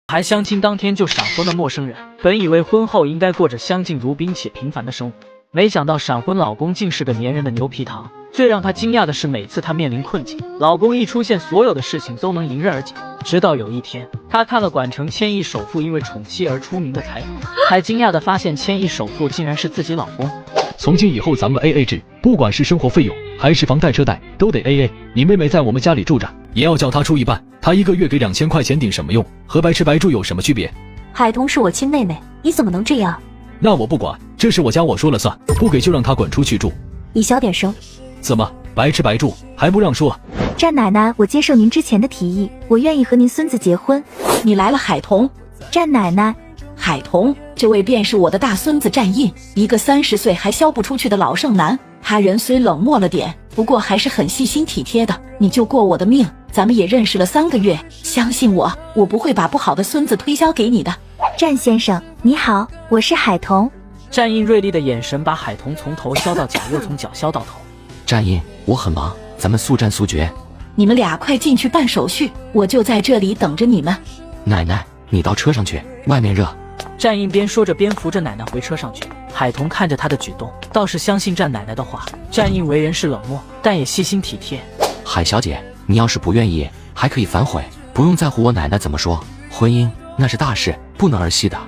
还相亲当天就闪婚的陌生人，本以为婚后应该过着相敬如宾且平凡的生活，没想到闪婚老公竟是个粘人的牛皮糖。最让她惊讶的是，每次她面临困境，老公一出现，所有的事情都能迎刃而解。直到有一天，她看了管城千亿首富因为宠妻而出名的采访，还惊讶地发现千亿首富竟然是自己老公。从今以后咱们 AA 制，不管是生活费用还是房贷车贷都得 AA。你妹妹在我们家里住着，也要叫她出一半。她一个月给2000块钱顶什么用？和白吃白住有什么区别？海彤是我亲妹妹，你怎么能这样？那我不管，这是我家，我说了算，不给就让她滚出去住。你小点声。怎么白吃白住还不让说？战奶奶，我接受您之前的提议，我愿意和您孙子结婚。你来了，海彤。战奶奶，海彤，这位便是我的大孙子战印，一个30岁还销不出去的老剩男。他人虽冷漠了点，不过还是很细心体贴的。你救过我的命，咱们也认识了3个月，相信我，我不会把不好的孙子推销给你的。战先生，你好，我是海彤。战印锐利的眼神把海彤从头削到脚，又从脚削到头。战印，我很忙，咱们速战速决。你们俩快进去办手续，我就在这里等着你们。奶奶，你到车上去，外面热。战印边说着边扶着奶奶回车上去。海彤看着他的举动，倒是相信战奶奶的话。战印为人是冷漠，但也细心体贴。海小姐，你要是不愿意，还可以反悔，不用在乎我奶奶怎么说。婚姻那是大事，不能儿戏的。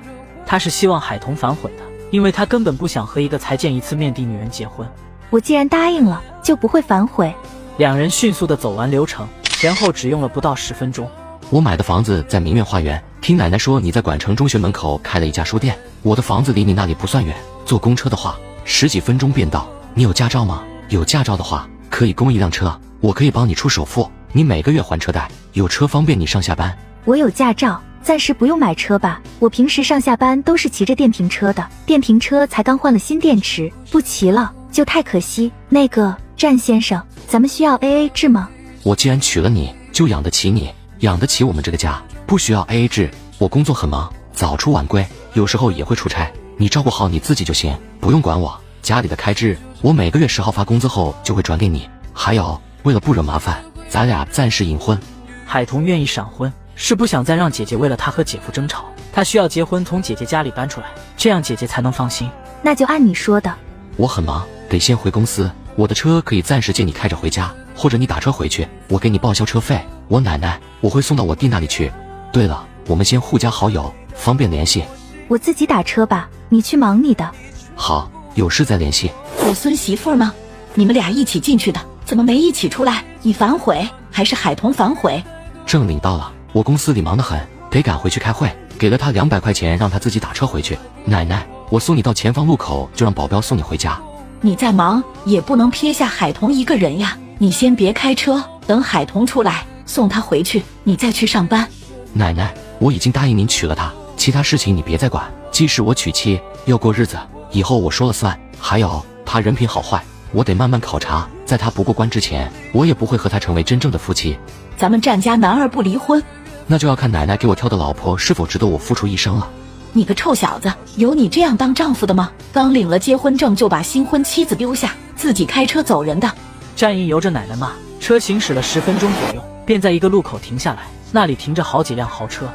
他是希望海彤反悔的，因为他根本不想和一个才见一次面的女人结婚。我既然答应了，就不会反悔。两人迅速地走完流程，前后只用了不到10分钟。我买的房子在明苑花园，听奶奶说你在管城中学门口开了一家书店，我的房子离你那里不算远，坐公车的话10几分钟便到。你有驾照吗？有驾照的话可以供一辆车，我可以帮你出首付，你每个月还车贷，有车方便你上下班。我有驾照，暂时不用买车吧，我平时上下班都是骑着电瓶车的，电瓶车才刚换了新电池，不骑了就太可惜。那个战先生，咱们需要 AA 制吗？我既然娶了你，就养得起你，养得起我们这个家，不需要 AA 制。我工作很忙，早出晚归，有时候也会出差，你照顾好你自己就行，不用管我。家里的开支，我每个月10号发工资后就会转给你。还有，为了不惹麻烦，咱俩暂时隐婚。海彤愿意闪婚，是不想再让姐姐为了他和姐夫争吵，他需要结婚从姐姐家里搬出来，这样姐姐才能放心。那就按你说的。我很忙，得先回公司，我的车可以暂时借你开着回家，或者你打车回去，我给你报销车费。我奶奶我会送到我弟那里去。对了，我们先互加好友，方便联系。我自己打车吧，你去忙你的。好，有事再联系。我孙媳妇呢？你们俩一起进去的，怎么没一起出来？你反悔还是海彤反悔？证领到了，我公司里忙得很，得赶回去开会，给了他200块钱让他自己打车回去。奶奶，我送你到前方路口，就让保镖送你回家。你在忙也不能撇下海彤一个人呀，你先别开车，等海彤出来送她回去，你再去上班。奶奶，我已经答应您娶了她，其他事情你别再管。即使我娶妻要过日子，以后我说了算。还有，她人品好坏我得慢慢考察，在她不过关之前，我也不会和她成为真正的夫妻。咱们战家男儿不离婚，那就要看奶奶给我挑的老婆是否值得我付出一生了。你个臭小子，有你这样当丈夫的吗？刚领了结婚证就把新婚妻子丢下，自己开车走人的。战印由着奶奶骂，车行驶了10分钟左右，便在一个路口停下来，那里停着好几辆豪车。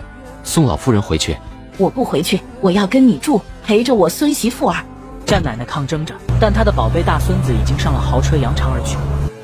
送老夫人回去。我不回去，我要跟你住，陪着我孙媳妇儿。战奶奶抗争着，但她的宝贝大孙子已经上了豪车扬长而去。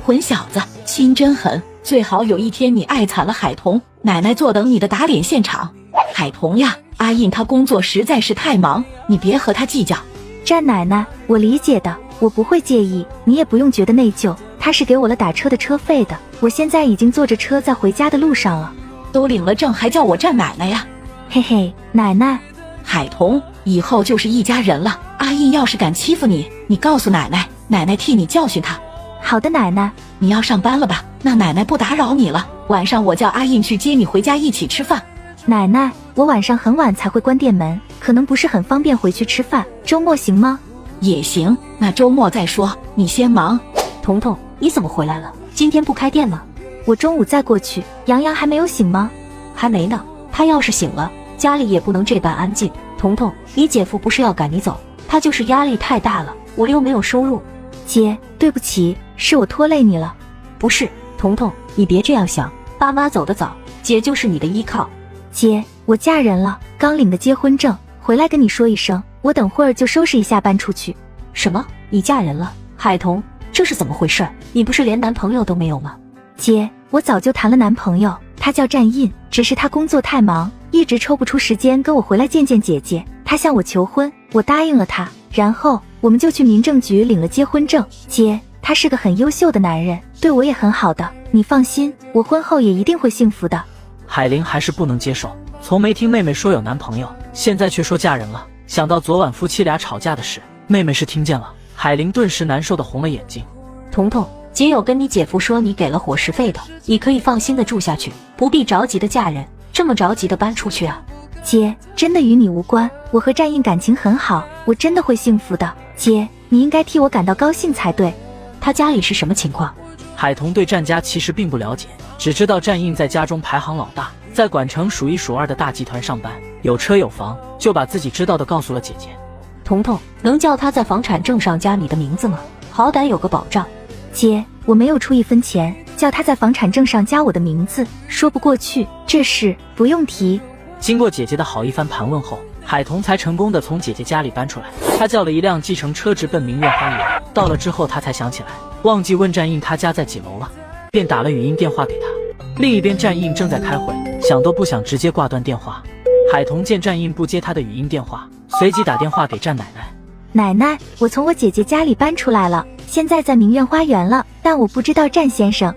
混小子，心真狠，最好有一天你爱惨了海彤，奶奶坐等你的打脸现场。海彤呀，阿印他工作实在是太忙，你别和他计较。战奶奶，我理解的，我不会介意，你也不用觉得内疚，他是给我了打车的车费的，我现在已经坐着车在回家的路上了。都领了证还叫我战奶奶呀？嘿嘿，奶奶。海彤，以后就是一家人了，阿印要是敢欺负你，你告诉奶奶，奶奶替你教训他。好的，奶奶。你要上班了吧？那奶奶不打扰你了，晚上我叫阿印去接你回家一起吃饭。奶奶，我晚上很晚才会关店门，可能不是很方便回去吃饭，周末行吗？也行，那周末再说，你先忙。彤彤，你怎么回来了？今天不开店了？我中午再过去。洋洋还没有醒吗？还没呢，他要是醒了，家里也不能这般安静。彤彤，你姐夫不是要赶你走，他就是压力太大了，我又没有收入。姐，对不起，是我拖累你了。不是，彤彤，你别这样想，爸妈走得早，姐就是你的依靠。姐，我嫁人了，刚领的结婚证，回来跟你说一声，我等会儿就收拾一下搬出去。什么？你嫁人了？海童，这是怎么回事？你不是连男朋友都没有吗？姐，我早就谈了男朋友，他叫战印，只是他工作太忙，一直抽不出时间跟我回来见见姐姐。他向我求婚，我答应了他，然后我们就去民政局领了结婚证。姐，他是个很优秀的男人，对我也很好的，你放心，我婚后也一定会幸福的。海玲还是不能接受，从没听妹妹说有男朋友，现在却说嫁人了。想到昨晚夫妻俩吵架的事，妹妹是听见了，海玲顿时难受的红了眼睛。彤彤，姐有跟你姐夫说你给了伙食费的，你可以放心的住下去，不必着急的嫁人，这么着急的搬出去啊。姐，真的与你无关，我和战印感情很好，我真的会幸福的。姐，你应该替我感到高兴才对。他家里是什么情况？海童对战家其实并不了解，只知道战印在家中排行老大，在管城数一数二的大集团上班，有车有房，就把自己知道的告诉了姐姐。彤彤，能叫他在房产证上加你的名字吗？好歹有个保障。姐，我没有出一分钱，叫他在房产证上加我的名字，说不过去，这事不用提。经过姐姐的好一番盘问后，海童才成功的从姐姐家里搬出来。他叫了一辆计程车直奔明月花园，到了之后他才想起来忘记问战印他家在几楼了，便打了语音电话给他。另一边战印正在开会，想都不想直接挂断电话。海童见战印不接他的语音电话，随即打电话给战奶奶。奶奶，我从我姐姐家里搬出来了，现在在明苑花园了，但我不知道战先生，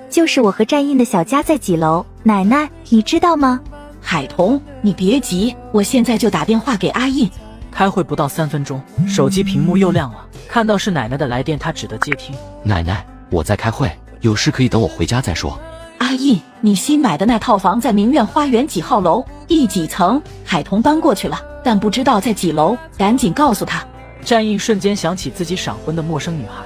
就是我和战印的小家在几楼，奶奶你知道吗？海童，你别急，我现在就打电话给阿印。开会不到3分钟，手机屏幕又亮了，看到是奶奶的来电，他只得接听。奶奶，我在开会，有事可以等我回家再说。阿印，你新买的那套房在明苑花园几号楼，第几层？海童搬过去了，但不知道在几楼，赶紧告诉他。战印瞬间想起自己闪婚的陌生女孩。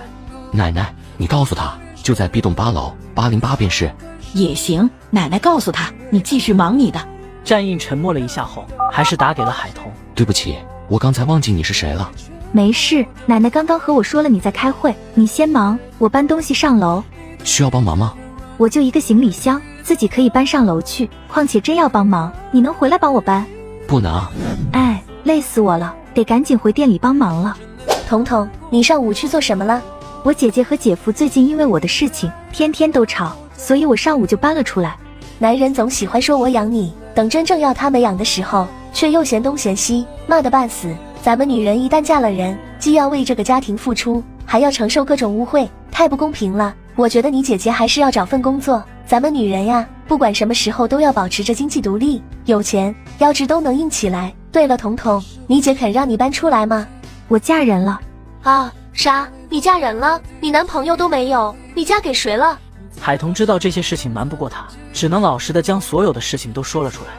奶奶，你告诉他，就在 B 栋8楼808便是。也行，奶奶告诉他，你继续忙你的。战印沉默了一下后，还是打给了海童。对不起，我刚才忘记你是谁了。没事，奶奶刚刚和我说了你在开会，你先忙，我搬东西上楼。需要帮忙吗？我就一个行李箱，自己可以搬上楼去，况且真要帮忙，你能回来帮我搬？不能。哎，累死我了，得赶紧回店里帮忙了。彤彤，你上午去做什么了？我姐姐和姐夫最近因为我的事情天天都吵，所以我上午就搬了出来。男人总喜欢说我养你，等真正要他们养的时候，却又嫌东嫌西，骂得半死。咱们女人一旦嫁了人，既要为这个家庭付出，还要承受各种误会，太不公平了。我觉得你姐姐还是要找份工作，咱们女人呀，不管什么时候都要保持着经济独立，有钱腰肢都能硬起来。对了，彤彤，你姐肯让你搬出来吗？我嫁人了。啊，啥？你嫁人了？你男朋友都没有，你嫁给谁了？海童知道这些事情瞒不过他，只能老实的将所有的事情都说了出来。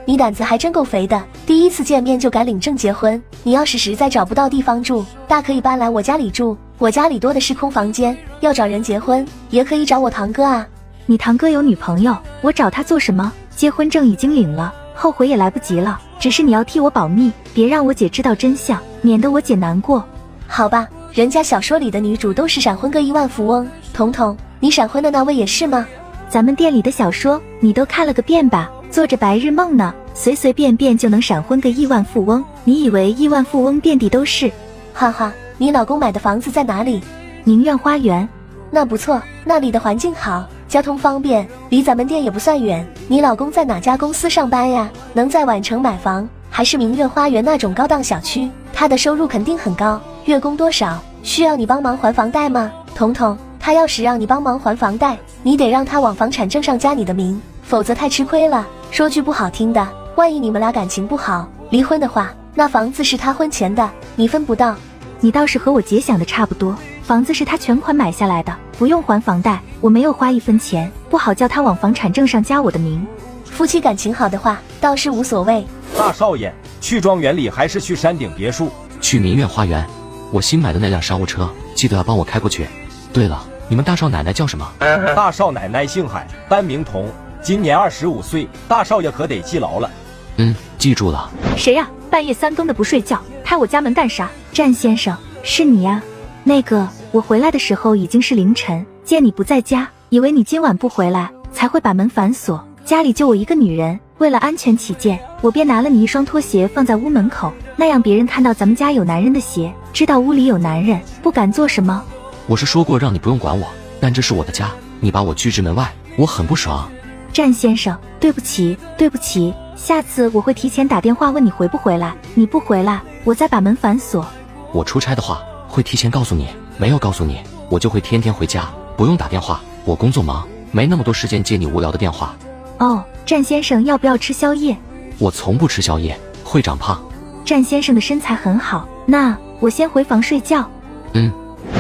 你胆子还真够肥的，第一次见面就敢领证结婚。你要是实在找不到地方住，大可以搬来我家里住，我家里多的是空房间。要找人结婚，也可以找我堂哥啊。你堂哥有女朋友，我找他做什么？结婚证已经领了，后悔也来不及了。只是你要替我保密，别让我姐知道真相，免得我姐难过。好吧，人家小说里的女主都是闪婚个亿万富翁，彤彤，你闪婚的那位也是吗？咱们店里的小说你都看了个遍吧？做着白日梦呢，随随便便就能闪婚个亿万富翁，你以为亿万富翁遍地都是？哈哈，你老公买的房子在哪里？明苑花园。那不错，那里的环境好，交通方便，离咱们店也不算远。你老公在哪家公司上班呀？能在宛城买房，还是明苑花园那种高档小区？他的收入肯定很高，月供多少？需要你帮忙还房贷吗？彤彤，他要是让你帮忙还房贷，你得让他往房产证上加你的名，否则太吃亏了。说句不好听的，万一你们俩感情不好，离婚的话，那房子是他婚前的，你分不到。你倒是和我姐想的差不多，房子是他全款买下来的，不用还房贷，我没有花一分钱，不好叫他往房产证上加我的名。夫妻感情好的话，倒是无所谓。大少爷，去庄园里还是去山顶别墅？去明苑花园。我新买的那辆商务车，记得要帮我开过去。对了，你们大少奶奶叫什么？大少奶奶姓海，班明彤，今年25岁，大少爷可得记牢了。记住了。谁呀？半夜3更的不睡觉，开我家门干啥？战先生，是你呀？那个，我回来的时候已经是凌晨，见你不在家，以为你今晚不回来，才会把门反锁。家里就我一个女人，为了安全起见，我便拿了你一双拖鞋放在屋门口，那样别人看到咱们家有男人的鞋，知道屋里有男人，不敢做什么。我是说过让你不用管我，但这是我的家，你把我拒之门外，我很不爽。战先生，对不起，对不起，下次我会提前打电话问你回不回来，你不回来，我再把门反锁。我出差的话会提前告诉你，没有告诉你，我就会天天回家，不用打电话，我工作忙，没那么多时间接你无聊的电话。哦，战先生要不要吃宵夜？我从不吃宵夜，会长胖。战先生的身材很好，那我先回房睡觉。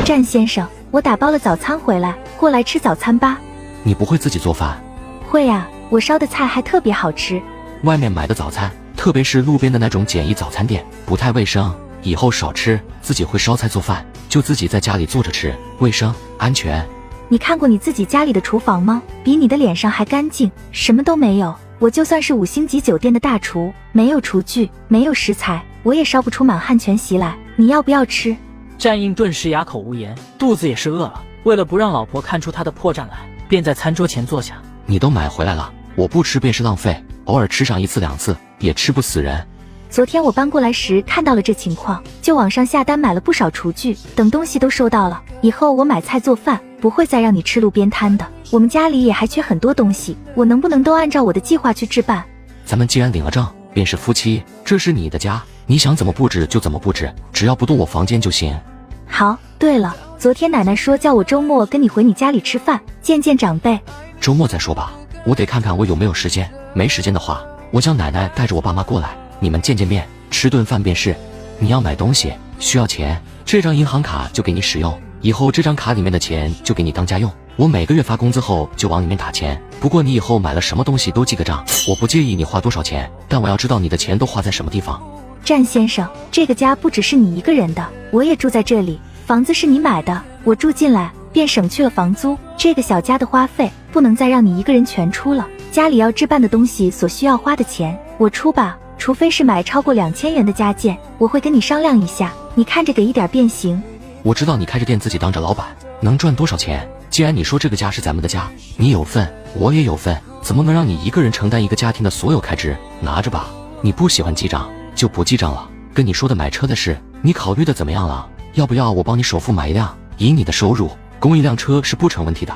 战先生，我打包了早餐回来，过来吃早餐吧。你不会自己做饭？会啊，我烧的菜还特别好吃。外面买的早餐，特别是路边的那种简易早餐店，不太卫生，以后少吃。自己会烧菜做饭，就自己在家里做着吃，卫生安全。你看过你自己家里的厨房吗？比你的脸上还干净，什么都没有。我就算是5星级酒店的大厨，没有厨具，没有食材，我也烧不出满汉全席来。你要不要吃？战印顿时哑口无言，肚子也是饿了。为了不让老婆看出他的破绽来，便在餐桌前坐下。你都买回来了，我不吃便是浪费，偶尔吃上1次2次也吃不死人。昨天我搬过来时看到了这情况，就网上下单买了不少厨具，等东西都收到了，以后我买菜做饭不会再让你吃路边摊的。我们家里也还缺很多东西，我能不能都按照我的计划去置办？咱们既然领了证，便是夫妻，这是你的家，你想怎么布置就怎么布置，只要不动我房间就行。好，对了，昨天奶奶说叫我周末跟你回你家里吃饭，见见长辈。周末再说吧，我得看看我有没有时间，没时间的话，我叫奶奶带着我爸妈过来，你们见见面，吃顿饭便是。你要买东西需要钱，这张银行卡就给你使用，以后这张卡里面的钱就给你当家用，我每个月发工资后就往里面打钱。不过你以后买了什么东西都记个账，我不介意你花多少钱，但我要知道你的钱都花在什么地方。战先生，这个家不只是你一个人的，我也住在这里，房子是你买的，我住进来便省去了房租，这个小家的花费不能再让你一个人全出了，家里要置办的东西所需要花的钱我出吧，除非是买超过2000元的家件，我会跟你商量一下，你看着给一点便行。我知道你开着店自己当着老板能赚多少钱，既然你说这个家是咱们的家，你有份我也有份，怎么能让你一个人承担一个家庭的所有开支？拿着吧，你不喜欢记账就不记账了。跟你说的买车的事，你考虑的怎么样了？要不要我帮你首付买一辆？以你的收入，供一辆车是不成问题的。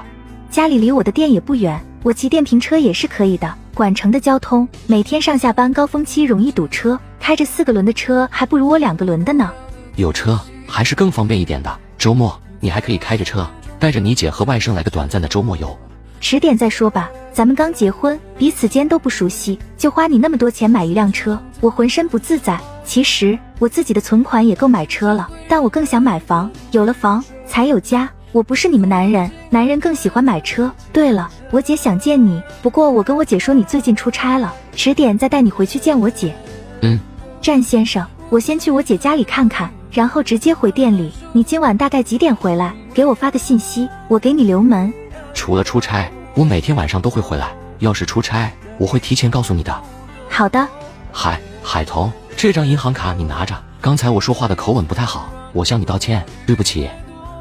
家里离我的店也不远，我骑电瓶车也是可以的。管城的交通，每天上下班高峰期容易堵车，开着4个轮的车还不如我2个轮的呢。有车还是更方便一点的，周末你还可以开着车，带着你姐和外甥来个短暂的周末游。迟点再说吧，咱们刚结婚，彼此间都不熟悉，就花你那么多钱买一辆车，我浑身不自在。其实我自己的存款也够买车了，但我更想买房，有了房才有家。我不是你们男人，男人更喜欢买车。对了，我姐想见你，不过我跟我姐说你最近出差了，迟点再带你回去见我姐。战先生，我先去我姐家里看看，然后直接回店里。你今晚大概几点回来？给我发个信息，我给你留门。除了出差，我每天晚上都会回来，要是出差我会提前告诉你的。好的。海童，这张银行卡你拿着，刚才我说话的口吻不太好，我向你道歉，对不起。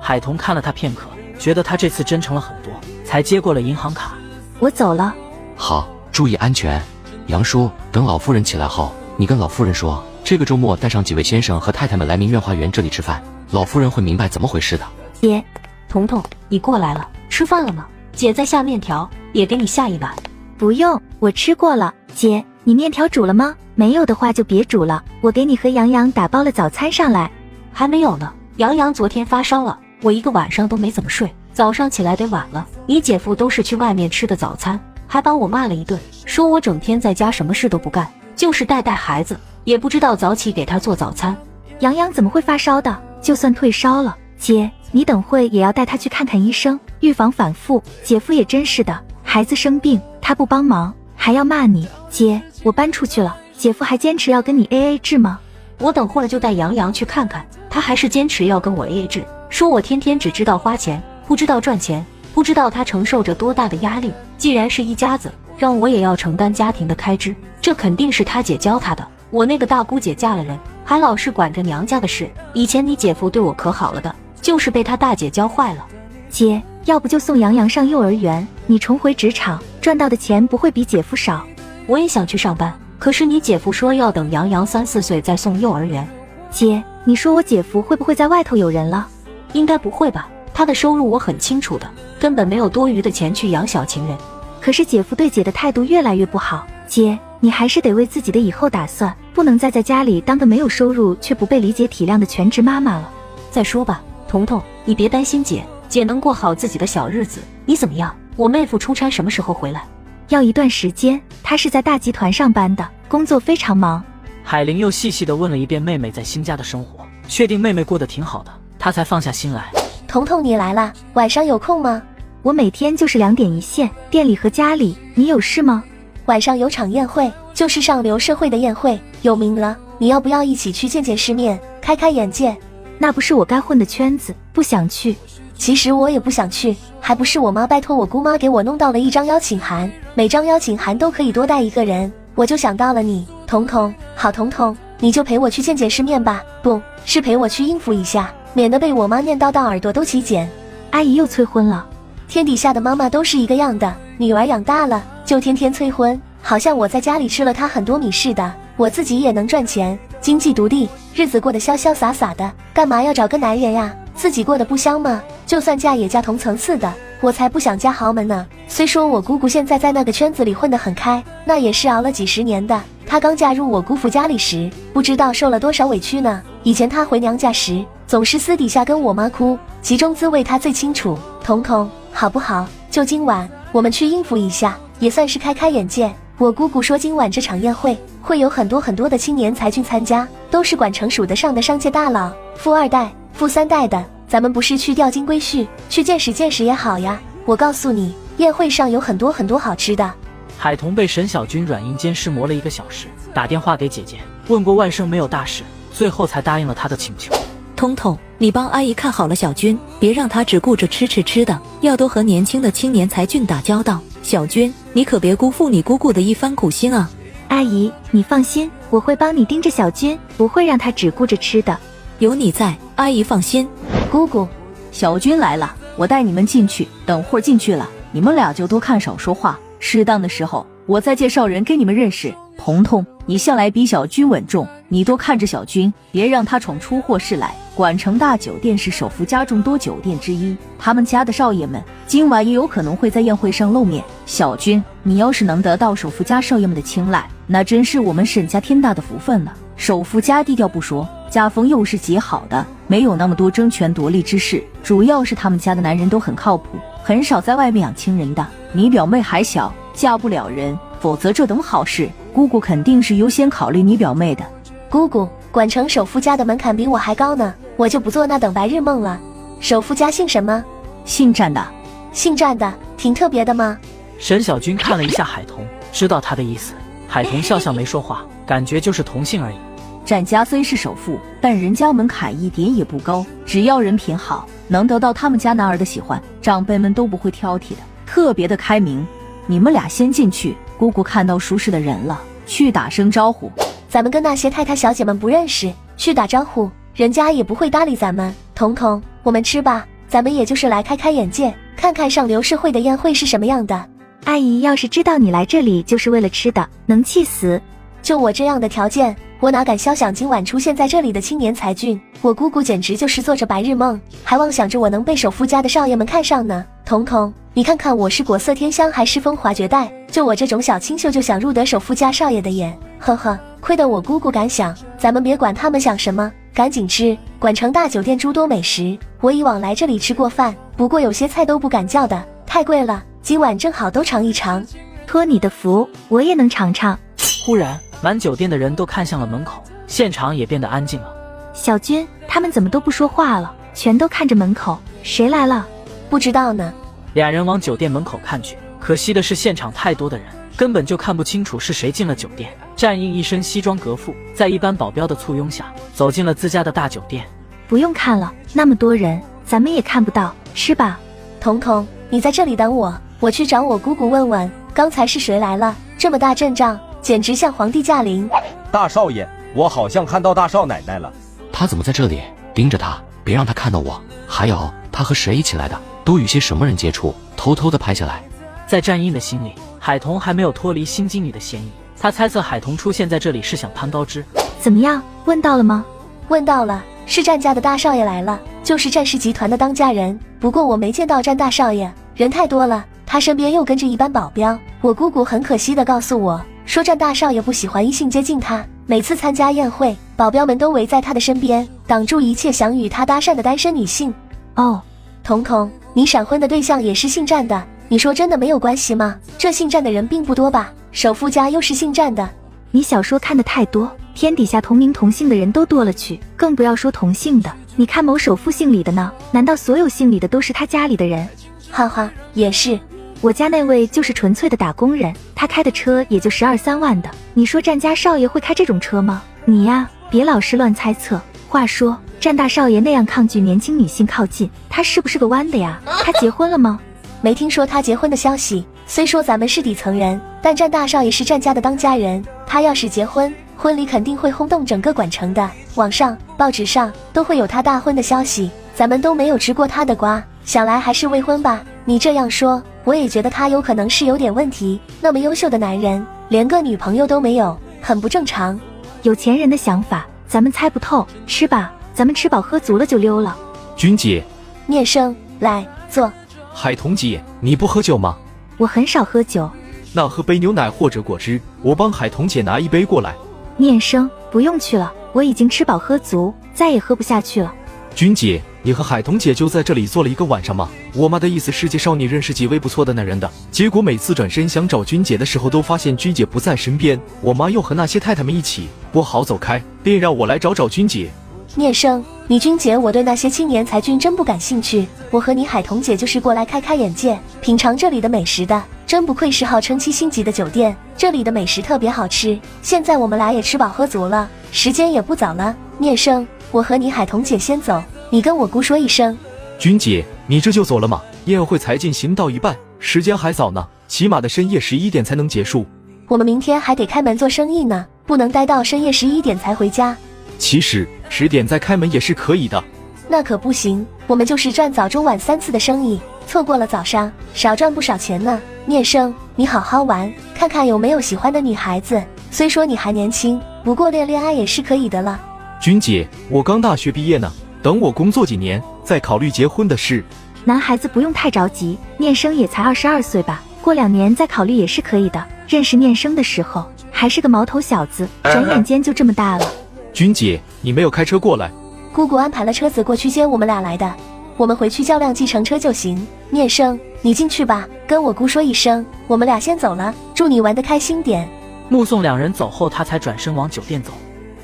海童看了他片刻，觉得他这次真诚了很多，才接过了银行卡。我走了。好，注意安全。杨叔，等老夫人起来后，你跟老夫人说，这个周末带上几位先生和太太们来明苑花园这里吃饭，老夫人会明白怎么回事的。姐，彤彤，你过来了，吃饭了吗？姐在下面条，也给你下一碗。不用，我吃过了。姐，你面条煮了吗？没有的话就别煮了，我给你和洋洋打包了早餐上来。还没有呢，洋洋昨天发烧了，我一个晚上都没怎么睡，早上起来得晚了。你姐夫都是去外面吃的早餐，还把我骂了一顿，说我整天在家什么事都不干，就是带孩子，也不知道早起给他做早餐。洋洋怎么会发烧的？就算退烧了，姐，你等会也要带他去看看医生，预防反复。姐夫也真是的，孩子生病他不帮忙，还要骂你。姐，我搬出去了，姐夫还坚持要跟你 AA 制吗？我等会儿就带洋洋去看看，他还是坚持要跟我 AA 制，说我天天只知道花钱，不知道赚钱，不知道他承受着多大的压力。既然是一家子，让我也要承担家庭的开支，这肯定是他姐教他的。我那个大姑姐嫁了人，还老是管着娘家的事，以前你姐夫对我可好了的，就是被他大姐教坏了。姐，要不就送洋洋上幼儿园，你重回职场赚到的钱不会比姐夫少。我也想去上班，可是你姐夫说要等杨洋3、4岁再送幼儿园。姐，你说我姐夫会不会在外头有人了？应该不会吧，他的收入我很清楚的，根本没有多余的钱去养小情人。可是姐夫对姐的态度越来越不好，姐，你还是得为自己的以后打算，不能再在家里当个没有收入却不被理解体谅的全职妈妈了。再说吧，彤彤，你别担心姐，姐能过好自己的小日子。你怎么样？我妹夫出差什么时候回来？要一段时间，他是在大集团上班的，工作非常忙。海玲又细细地问了一遍妹妹在新家的生活，确定妹妹过得挺好的，她才放下心来。彤彤你来啦，晚上有空吗？我每天就是2点一线，店里和家里，你有事吗？晚上有场宴会，就是上流社会的宴会，有名了，你要不要一起去见见世面，开开眼界？那不是我该混的圈子，不想去。其实我也不想去，还不是我妈拜托我姑妈给我弄到了一张邀请函，每张邀请函都可以多带1个人，我就想到了你，彤彤。好，彤彤，你就陪我去见见世面吧，不是陪我去应付一下，免得被我妈念叨到耳朵都起茧。阿姨又催婚了。天底下的妈妈都是一个样的，女儿养大了就天天催婚，好像我在家里吃了她很多米似的。我自己也能赚钱，经济独立，日子过得潇潇洒洒的，干嘛要找个男人呀？自己过得不香吗？就算嫁也嫁同层次的，我才不想嫁豪门呢。虽说我姑姑现在在那个圈子里混得很开，那也是熬了几10年的。她刚嫁入我姑父家里时，不知道受了多少委屈呢。以前她回娘家时，总是私底下跟我妈哭，其中滋味她最清楚。彤彤，好不好？就今晚，我们去应付一下，也算是开开眼界。我姑姑说今晚这场宴会会有很多的青年才俊参加，都是管城数得上的商界大佬，富2代、富3代的。咱们不是去钓金龟婿，去见识见识也好呀。我告诉你，宴会上有很多好吃的。海童被沈小军软硬兼施磨了1个小时，打电话给姐姐，问过万生没有大事，最后才答应了他的请求。彤彤，你帮阿姨看好了小军，别让他只顾着吃的，要多和年轻的青年才俊打交道。小军，你可别辜负你姑姑的一番苦心啊。阿姨，你放心，我会帮你盯着小军，不会让他只顾着吃的。有你在，阿姨放心。姑姑，小军来了，我带你们进去，等会儿进去了，你们俩就多看少说话，适当的时候我再介绍人给你们认识。彤彤，你向来比小军稳重，你多看着小军，别让他闯出祸事来。管城大酒店是首富家众多酒店之一，他们家的少爷们今晚也有可能会在宴会上露面。小军，你要是能得到首富家少爷们的青睐，那真是我们沈家天大的福分了。首富家低调不说，家风又是极好的，没有那么多争权夺利之事，主要是他们家的男人都很靠谱，很少在外面养亲人的。你表妹还小，嫁不了人，否则这等好事，姑姑肯定是优先考虑你表妹的。姑姑，管城首富家的门槛比我还高呢，我就不做那等白日梦了。首富家姓什么？姓战的。姓战的，挺特别的吗？沈小军看了一下海童，知道他的意思。海童笑笑没说话，感觉就是同姓而已。战家虽是首富，但人家门槛一点也不高，只要人品好，能得到他们家男儿的喜欢，长辈们都不会挑剔的，特别的开明。你们俩先进去，姑姑看到熟识的人了，去打声招呼。咱们跟那些太太小姐们不认识，去打招呼，人家也不会搭理咱们。彤彤，我们吃吧，咱们也就是来开开眼界，看看上流社会的宴会是什么样的。阿姨要是知道你来这里就是为了吃的，能气死。就我这样的条件，我哪敢肖想今晚出现在这里的青年才俊。我姑姑简直就是做着白日梦，还妄想着我能被首富家的少爷们看上呢。彤彤，你看看我是国色天香还是风华绝代？就我这种小清秀就想入得首富家少爷的眼，呵呵，亏得我姑姑敢想。咱们别管他们想什么，赶紧吃。管城大酒店诸多美食，我以往来这里吃过饭，不过有些菜都不敢叫的，太贵了。今晚正好都尝一尝。托你的福，我也能尝尝。忽然，满酒店的人都看向了门口，现场也变得安静了。小军，他们怎么都不说话了？全都看着门口，谁来了？不知道呢。俩人往酒店门口看去，可惜的是现场太多的人，根本就看不清楚是谁进了酒店。战印一身西装革履，在一班保镖的簇拥下，走进了自家的大酒店。不用看了，那么多人，咱们也看不到，是吧？彤彤，你在这里等我，我去找我姑姑问问，刚才是谁来了？这么大阵仗，简直像皇帝驾临。大少爷，我好像看到大少奶奶了。他怎么在这里？盯着他，别让他看到我。还有，他和谁一起来的？都与些什么人接触？偷偷的拍下来。在战印的心里，海童还没有脱离新经理的嫌疑，他猜测海童出现在这里是想攀高枝。怎么样，问到了吗？问到了，是战家的大少爷来了，就是战氏集团的当家人。不过我没见到战大少爷，人太多了，他身边又跟着一班保镖。我姑姑很可惜地告诉我，说战大少爷不喜欢异性接近他，每次参加宴会，保镖们都围在他的身边，挡住一切想与他搭讪的单身女性。哦，彤彤，你闪婚的对象也是姓战的，你说真的没有关系吗？这姓战的人并不多吧？首富家又是姓战的。你小说看得太多，天底下同名同姓的人都多了去，更不要说同姓的。你看某首富姓李的呢，难道所有姓李的都是他家里的人？哈哈，也是。我家那位就是纯粹的打工人，他开的车也就12、13万的。你说战家少爷会开这种车吗？你呀，别老是乱猜测。话说，战大少爷那样抗拒年轻女性靠近，他是不是个弯的呀？他结婚了吗？没听说他结婚的消息。虽说咱们是底层人，但战大少爷是战家的当家人，他要是结婚，婚礼肯定会轰动整个管城的，网上、报纸上都会有他大婚的消息，咱们都没有吃过他的瓜，想来还是未婚吧。你这样说，我也觉得他有可能是有点问题，那么优秀的男人，连个女朋友都没有，很不正常。有钱人的想法，咱们猜不透。吃吧，咱们吃饱喝足了就溜了。君姐，聂生，来坐。海童姐，你不喝酒吗？我很少喝酒。那喝杯牛奶或者果汁，我帮海童姐拿一杯过来。聂生，不用去了，我已经吃饱喝足，再也喝不下去了。君姐，你和海童姐就在这里坐了一个晚上吗？我妈的意思是介绍你认识几位不错的男人的，结果每次转身想找君姐的时候，都发现君姐不在身边，我妈又和那些太太们一起，不好走开，便让我来找找君姐。聂生，你君姐我对那些青年才俊真不感兴趣，我和你海童姐就是过来开开眼界，品尝这里的美食的，真不愧是号称7星级的酒店，这里的美食特别好吃。现在我们俩也吃饱喝足了，时间也不早了，聂生，我和你海童姐先走，你跟我姑说一声。君姐，你这就走了吗？宴会才进行到一半，时间还早呢，起码的深夜11点才能结束。我们明天还得开门做生意呢，不能待到深夜11点才回家。其实10点再开门也是可以的。那可不行，我们就是赚早中晚3次的生意，错过了早上少赚不少钱呢。聂生，你好好玩，看看有没有喜欢的女孩子，虽说你还年轻，不过恋爱也是可以的了。君姐，我刚大学毕业呢，等我工作几年再考虑结婚的事。男孩子不用太着急，聂生也才22岁吧，过2年再考虑也是可以的。认识聂生的时候还是个毛头小子，转眼间就这么大了。君姐，你没有开车过来？姑姑安排了车子过去接我们俩来的，我们回去叫辆计程车就行。聂生，你进去吧，跟我姑说一声，我们俩先走了，祝你玩得开心点。目送两人走后，他才转身往酒店走。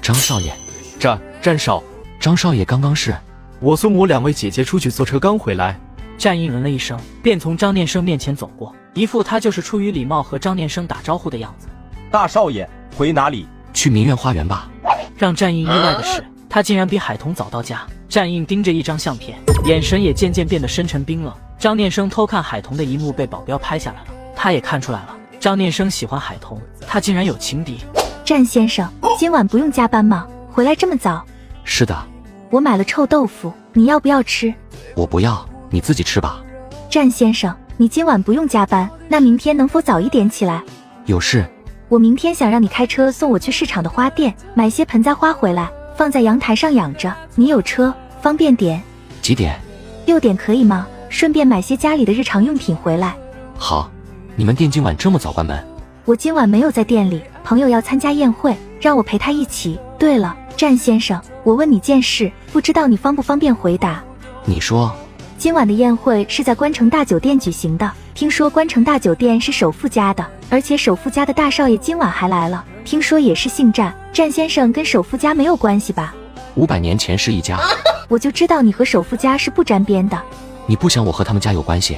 张少爷，战少，张少爷刚刚是我送我2位姐姐出去坐车刚回来。战印嗯了一声，便从张念生面前走过，一副他就是出于礼貌和张念生打招呼的样子。大少爷，回哪里？去明苑花园吧。让战印意外的是，他竟然比海童早到家。战印盯着一张相片，眼神也渐渐变得深沉冰冷。张念生偷看海童的一幕被保镖拍下来了，他也看出来了，张念生喜欢海童，他竟然有情敌。战先生，今晚不用加班吗？回来这么早？是的。我买了臭豆腐，你要不要吃？我不要，你自己吃吧。战先生，你今晚不用加班，那明天能否早一点起来？有事。我明天想让你开车送我去市场的花店，买些盆栽花回来，放在阳台上养着。你有车，方便点。几点？6点可以吗？顺便买些家里的日常用品回来。好。你们店今晚这么早关门？我今晚没有在店里，朋友要参加宴会，让我陪他一起。对了，战先生，我问你件事，不知道你方不方便回答？你说。今晚的宴会是在关城大酒店举行的，听说关城大酒店是首富家的，而且首富家的大少爷今晚还来了，听说也是姓战。战先生跟首富家没有关系吧？500年前是一家。我就知道你和首富家是不沾边的。你不想我和他们家有关系？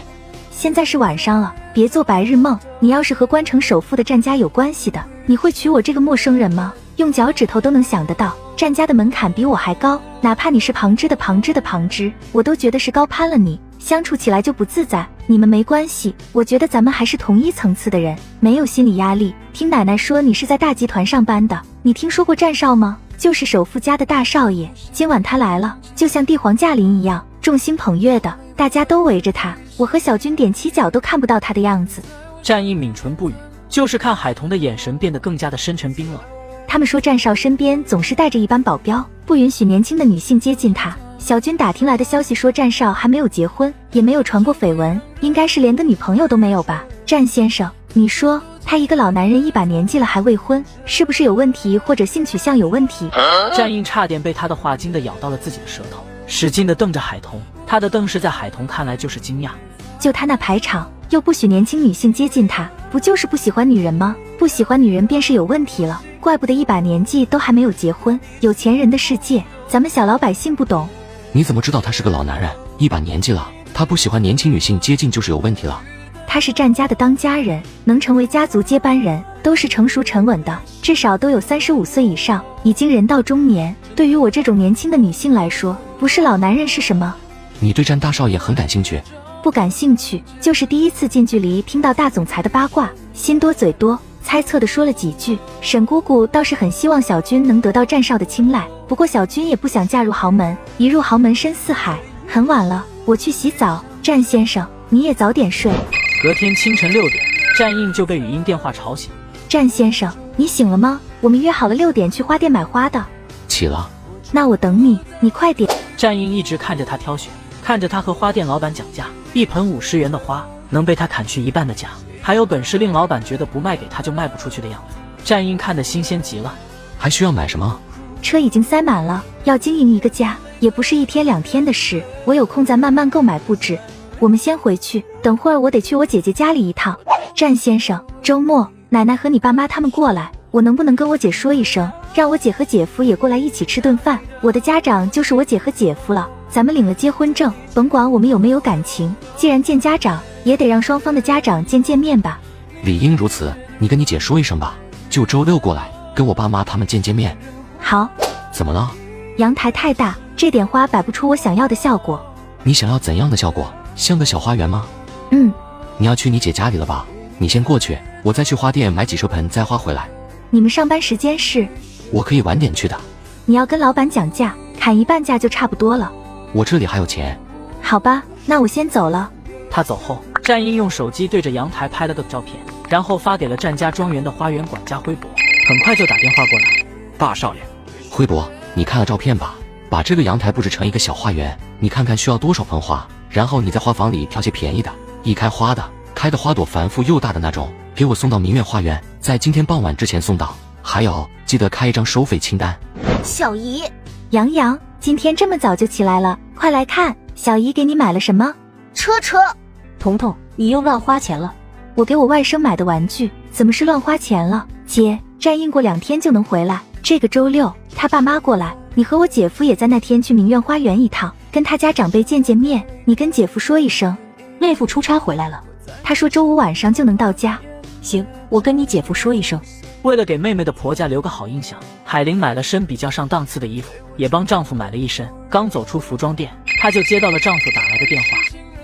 现在是晚上了，别做白日梦。你要是和关城首富的战家有关系的，你会娶我这个陌生人吗？用脚趾头都能想得到，战家的门槛比我还高，哪怕你是旁支的旁支的旁支，我都觉得是高攀了你，相处起来就不自在。你们没关系，我觉得咱们还是同一层次的人，没有心理压力。听奶奶说你是在大集团上班的，你听说过战少吗？就是首富家的大少爷，今晚他来了，就像帝皇驾临一样，众星捧月的，大家都围着他，我和小军踮起脚都看不到他的样子。战印抿唇不语，就是看海童的眼神变得更加的深沉冰冷。他们说战少身边总是带着一班保镖，不允许年轻的女性接近他。小军打听来的消息说战少还没有结婚，也没有传过绯闻，应该是连个女朋友都没有吧。战先生，你说他一个老男人一把年纪了还未婚，是不是有问题或者性取向有问题？战印差点被他的话惊得咬到了自己的舌头，使劲地瞪着海童，他的瞪视在海童看来就是惊讶。就他那排场，又不许年轻女性接近他，不就是不喜欢女人吗？不喜欢女人便是有问题了，怪不得一把年纪都还没有结婚。有钱人的世界，咱们小老百姓不懂。你怎么知道他是个老男人？一把年纪了，他不喜欢年轻女性接近就是有问题了。他是战家的当家人，能成为家族接班人，都是成熟沉稳的，至少都有35岁以上，已经人到中年。对于我这种年轻的女性来说，不是老男人是什么？你对战大少爷很感兴趣？不感兴趣，就是第一次近距离听到大总裁的八卦，心多嘴多，猜测的说了几句。沈姑姑倒是很希望小军能得到战少的青睐，不过小军也不想嫁入豪门，一入豪门深似海。很晚了，我去洗澡，战先生你也早点睡。隔天清晨6点，战印就被语音电话吵醒。战先生，你醒了吗？我们约好了6点去花店买花的。起了。那我等你，你快点。战印一直看着他挑选，看着他和花店老板讲价，一盆50元的花能被他砍去一半的价，还有本事令老板觉得不卖给他就卖不出去的样子。战印看得新鲜极了。还需要买什么？车已经塞满了，要经营一个家也不是1天2天的事，我有空再慢慢购买布置。我们先回去，等会儿我得去我姐姐家里一趟。战先生，周末奶奶和你爸妈他们过来，我能不能跟我姐说一声，让我姐和姐夫也过来一起吃顿饭？我的家长就是我姐和姐夫了，咱们领了结婚证，甭管我们有没有感情，既然见家长，也得让双方的家长见面吧。理应如此，你跟你姐说一声吧，就周6过来，跟我爸妈他们见面。好。怎么了？阳台太大，这点花摆不出我想要的效果。你想要怎样的效果？像个小花园吗？你要去你姐家里了吧？你先过去，我再去花店买几束盆栽花回来。你们上班时间是？我可以晚点去的。你要跟老板讲价，砍一半价就差不多了。我这里还有钱。好吧，那我先走了。他走后，战印用手机对着阳台拍了个照片，然后发给了战家庄园的花园管家辉伯，很快就打电话过来。大少爷，辉伯，你看了照片吧？把这个阳台布置成一个小花园，你看看需要多少盆花，然后你在花房里挑些便宜的，一开花的，开的花朵繁复又大的那种，给我送到明月花园，在今天傍晚之前送到。还有，记得开一张收费清单。小姨，洋洋，今天这么早就起来了，快来看，小姨给你买了什么？车。彤彤，你又乱花钱了。我给我外甥买的玩具，怎么是乱花钱了？姐，战印过2天就能回来，这个周6他爸妈过来，你和我姐夫也在那天去明苑花园一趟，跟他家长辈见面。你跟姐夫说一声，妹夫出差回来了，他说周5晚上就能到家。行，我跟你姐夫说一声。为了给妹妹的婆家留个好印象，海玲买了身比较上档次的衣服，也帮丈夫买了一身。刚走出服装店，她就接到了丈夫打来的电话。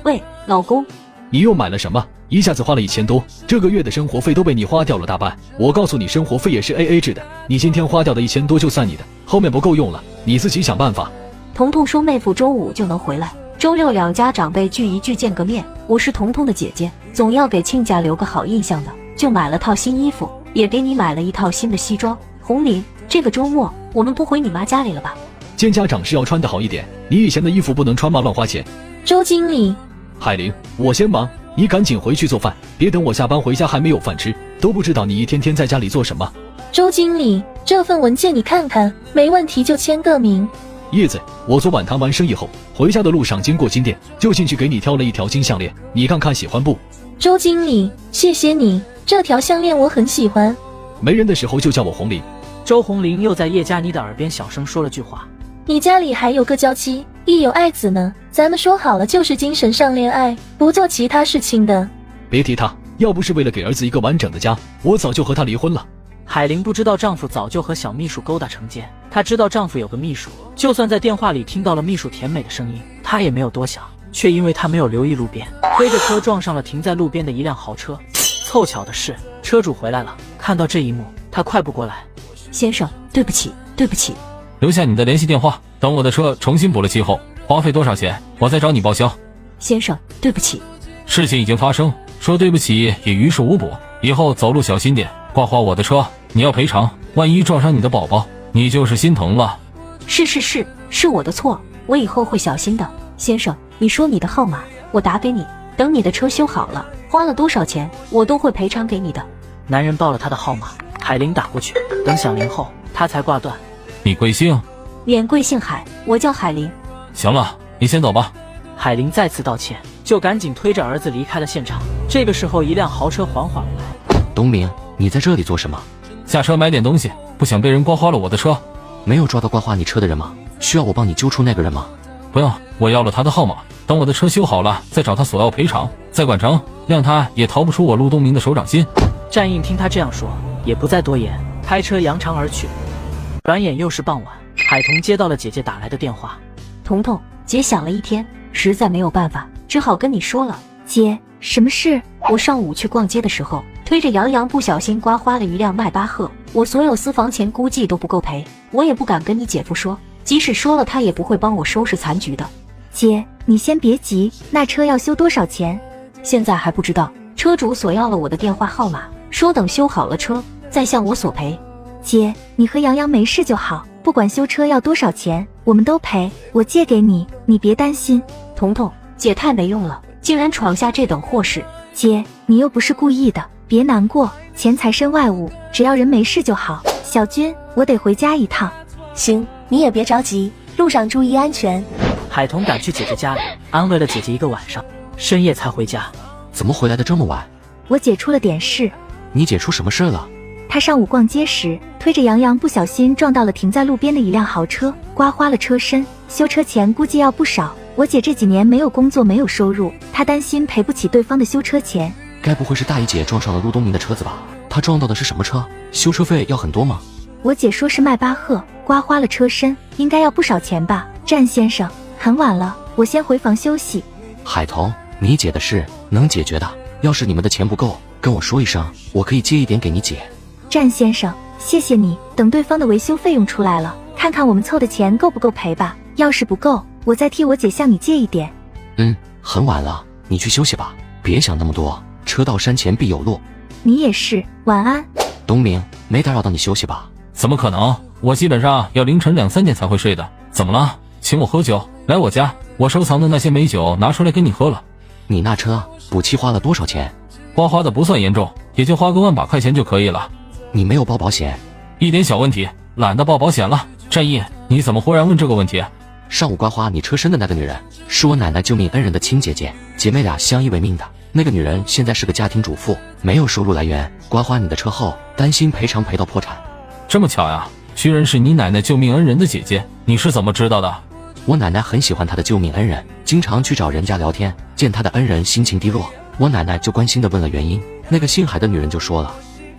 喂，老公，你又买了什么？一下子花了1000多，这个月的生活费都被你花掉了大半。我告诉你，生活费也是 AA 制的，你今天花掉的1000多就算你的，后面不够用了，你自己想办法。彤彤说妹夫周5就能回来，周6两家长辈聚一聚见个面。我是彤彤的姐姐，总要给亲家留个好印象的，就买了套新衣服，也给你买了一套新的西装。红玲，这个周末我们不回你妈家里了吧？见家长是要穿得好一点，你以前的衣服不能穿嘛，乱花钱。周经理，海玲，我先忙，你赶紧回去做饭，别等我下班回家还没有饭吃，都不知道你一天天在家里做什么。周经理，这份文件你看看，没问题就签个名。叶子，我昨晚谈完生意后，回家的路上经过金店，就进去给你挑了一条金项链，你看看喜欢不？周经理，谢谢你，这条项链我很喜欢。没人的时候就叫我红玲。周红玲又在叶佳妮的耳边小声说了句话。你家里还有个娇妻，亦有爱子呢，咱们说好了就是精神上恋爱，不做其他事情的。别提他，要不是为了给儿子一个完整的家，我早就和他离婚了。海玲不知道丈夫早就和小秘书勾搭成奸，她知道丈夫有个秘书，就算在电话里听到了秘书甜美的声音，她也没有多想，却因为她没有留意路边，推着车撞上了停在路边的一辆豪车。凑巧的是，车主回来了，看到这一幕，他快步过来。先生，对不起，对不起。留下你的联系电话，等我的车重新补了漆后，花费多少钱，我再找你报销。先生，对不起。事情已经发生，说对不起也于事无补。以后走路小心点，刮花我的车，你要赔偿。万一撞伤你的宝宝，你就是心疼了。是我的错，我以后会小心的。先生，你说你的号码，我打给你。等你的车修好了，花了多少钱，我都会赔偿给你的。男人报了他的号码，海玲打过去，等响铃后，他才挂断。你贵姓？免贵姓海，我叫海玲。行了，你先走吧。海玲再次道歉，就赶紧推着儿子离开了现场。这个时候，一辆豪车缓缓而来。东明，你在这里做什么？下车买点东西，不想被人刮花了我的车。没有抓到刮花你车的人吗？需要我帮你揪出那个人吗？不用，我要了他的号码，等我的车修好了再找他索要赔偿，再管成，让他也逃不出我陆东明的手掌心。战印听他这样说，也不再多言，开车扬长而去。转眼又是傍晚，海彤接到了姐姐打来的电话。彤彤，姐想了一天，实在没有办法，只好跟你说了。姐，什么事？我上午去逛街的时候，推着杨洋不小心刮花了一辆迈巴赫，我所有私房钱估计都不够赔，我也不敢跟你姐夫说，即使说了他也不会帮我收拾残局的。姐，你先别急，那车要修多少钱？现在还不知道，车主索要了我的电话号码，说等修好了车再向我索赔。姐，你和杨洋没事就好，不管修车要多少钱，我们都赔，我借给你，你别担心。彤彤，姐太没用了，竟然闯下这等祸事。姐，你又不是故意的，别难过，钱财身外物，只要人没事就好。小军，我得回家一趟。行，你也别着急，路上注意安全。海彤赶去姐姐家里，安慰了姐姐一个晚上，深夜才回家。怎么回来的这么晚？我姐出了点事。你姐出什么事了？她上午逛街时，推着杨洋不小心撞到了停在路边的一辆豪车，刮花了车身，修车钱估计要不少。我姐这几年没有工作，没有收入，她担心赔不起对方的修车钱。该不会是大姨姐撞上了陆东明的车子吧？她撞到的是什么车？修车费要很多吗？我姐说是迈巴赫，刮花了车身，应该要不少钱吧。战先生，很晚了，我先回房休息。海彤，你姐的事能解决的，要是你们的钱不够，跟我说一声，我可以借一点给你姐。战先生，谢谢你，等对方的维修费用出来了，看看我们凑的钱够不够赔吧。要是不够，我再替我姐向你借一点。很晚了，你去休息吧，别想那么多，车到山前必有路。你也是，晚安。东明，没打扰到你休息吧？怎么可能？我基本上要凌晨2、3点才会睡的。怎么了？请我喝酒？来我家，我收藏的那些美酒拿出来给你喝了。你那车补漆花了多少钱？刮花的不算严重，也就花个1万把块钱就可以了。你没有报保险？一点小问题，懒得报保险了。战义，你怎么忽然问这个问题？上午刮花你车身的那个女人，是我奶奶救命恩人的亲姐姐，姐妹俩相依为命的。那个女人现在是个家庭主妇，没有收入来源，刮花你的车后，担心赔偿赔到破产。这么巧呀，居然是你奶奶救命恩人的姐姐，你是怎么知道的？我奶奶很喜欢她的救命恩人，经常去找人家聊天，见她的恩人心情低落，我奶奶就关心地问了原因。那个姓海的女人就说了，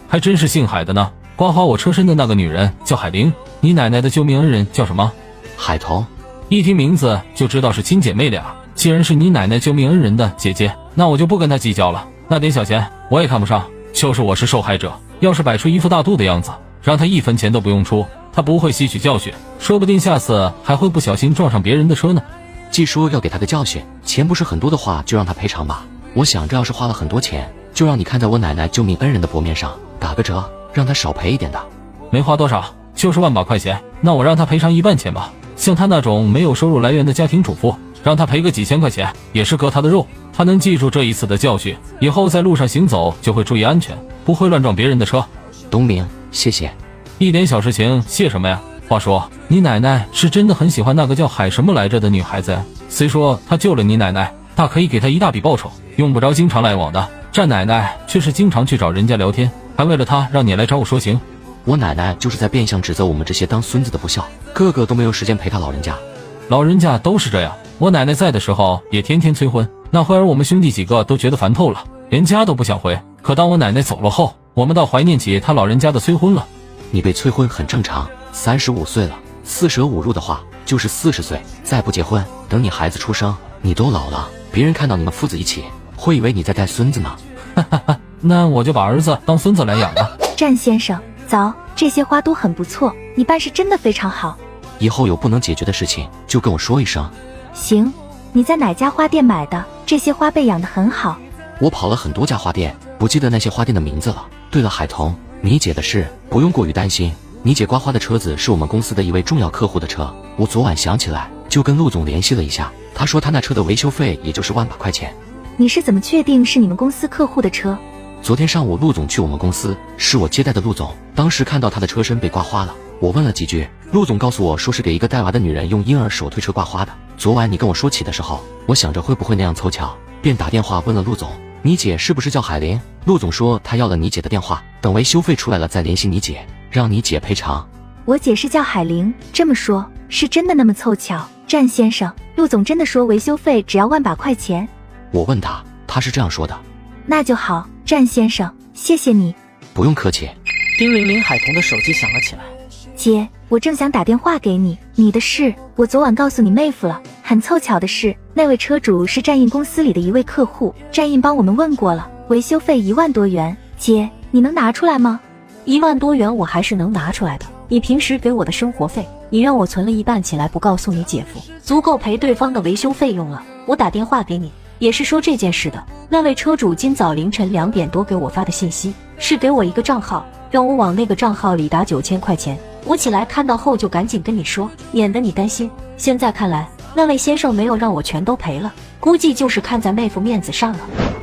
还真是姓海的呢。刮花我车身的那个女人叫海玲，你奶奶的救命恩人叫什么？海彤。一听名字就知道是亲姐妹俩，既然是你奶奶救命恩人的姐姐，那我就不跟她计较了。那点小钱我也看不上，就是我是受害者，要是摆出一副大度的样子，让她1分钱都不用出，她不会吸取教训，说不定下次还会不小心撞上别人的车呢。既说要给她个教训，钱不是很多的话，就让她赔偿吧。我想着要是花了很多钱，就让你看在我奶奶救命恩人的薄面上打个折，让她少赔一点的。没花多少，就是1万把块钱，那我让她赔偿1半钱吧。像她那种没有收入来源的家庭主妇，让她赔个几千块钱也是割她的肉。她能记住这一次的教训，以后在路上行走就会注意安全，不会乱撞别人的车。东明，谢谢。一点小事情谢什么呀？话说你奶奶是真的很喜欢那个叫海什么来着的女孩子呀？虽说她救了你奶奶，大可以给她一大笔报酬，用不着经常来往的。战奶奶却是经常去找人家聊天，还为了她让你来找我说情。我奶奶就是在变相指责我们这些当孙子的不孝，个个都没有时间陪她老人家。老人家都是这样，我奶奶在的时候也天天催婚，那会儿我们兄弟几个都觉得烦透了，连家都不想回。可当我奶奶走了后，我们倒怀念起她老人家的催婚了。你被催婚很正常，35岁了，4舍5入的话就是40岁，再不结婚，等你孩子出生，你都老了，别人看到你们父子一起，会以为你在带孙子呢。哈哈哈，那我就把儿子当孙子来养了。战先生，早，这些花都很不错，你办事真的非常好。以后有不能解决的事情就跟我说一声。行，你在哪家花店买的？这些花被养得很好。我跑了很多家花店，不记得那些花店的名字了。对了，海彤，你姐的事不用过于担心。你姐刮花的车子是我们公司的一位重要客户的车，我昨晚想起来就跟陆总联系了一下，他说他那车的维修费也就是1万把块钱。你是怎么确定是你们公司客户的车？昨天上午陆总去我们公司，是我接待的陆总，当时看到他的车身被刮花了，我问了几句，陆总告诉我说是给一个带娃的女人用婴儿手推车刮花的。昨晚你跟我说起的时候，我想着会不会那样凑巧，便打电话问了陆总，你姐是不是叫海玲？陆总说他要了你姐的电话，等维修费出来了再联系你姐，让你姐赔偿。我姐是叫海玲，这么说是真的那么凑巧？战先生，陆总真的说维修费只要1万把块钱？我问他，他是这样说的。那就好，战先生，谢谢你。不用客气。叮铃铃，海彤的手机响了起来。姐，我正想打电话给你，你的事我昨晚告诉你妹夫了。很凑巧的是，那位车主是战印公司里的一位客户，战印帮我们问过了，维修费1万多元。姐，你能拿出来吗？1万多元我还是能拿出来的。你平时给我的生活费，你让我存了一半起来，不告诉你姐夫，足够赔对方的维修费用了。我打电话给你，也是说这件事的。那位车主今早凌晨2点多给我发的信息，是给我一个账号，让我往那个账号里打9000块钱。我起来看到后就赶紧跟你说，免得你担心。现在看来，那位先生没有让我全都赔了，估计就是看在妹夫面子上了。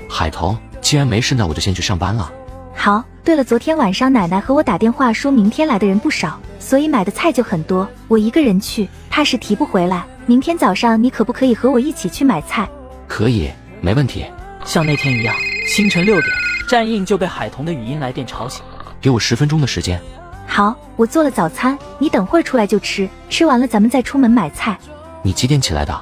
海彤，既然没事，那我就先去上班了。好，对了，昨天晚上奶奶和我打电话说明天来的人不少，所以买的菜就很多，我一个人去怕是提不回来。明天早上你可不可以和我一起去买菜？可以，没问题。像那天一样，清晨6点，战印就被海彤的语音来电吵醒。给我10分钟的时间。好，我做了早餐，你等会儿出来就吃，吃完了咱们再出门买菜。你几点起来的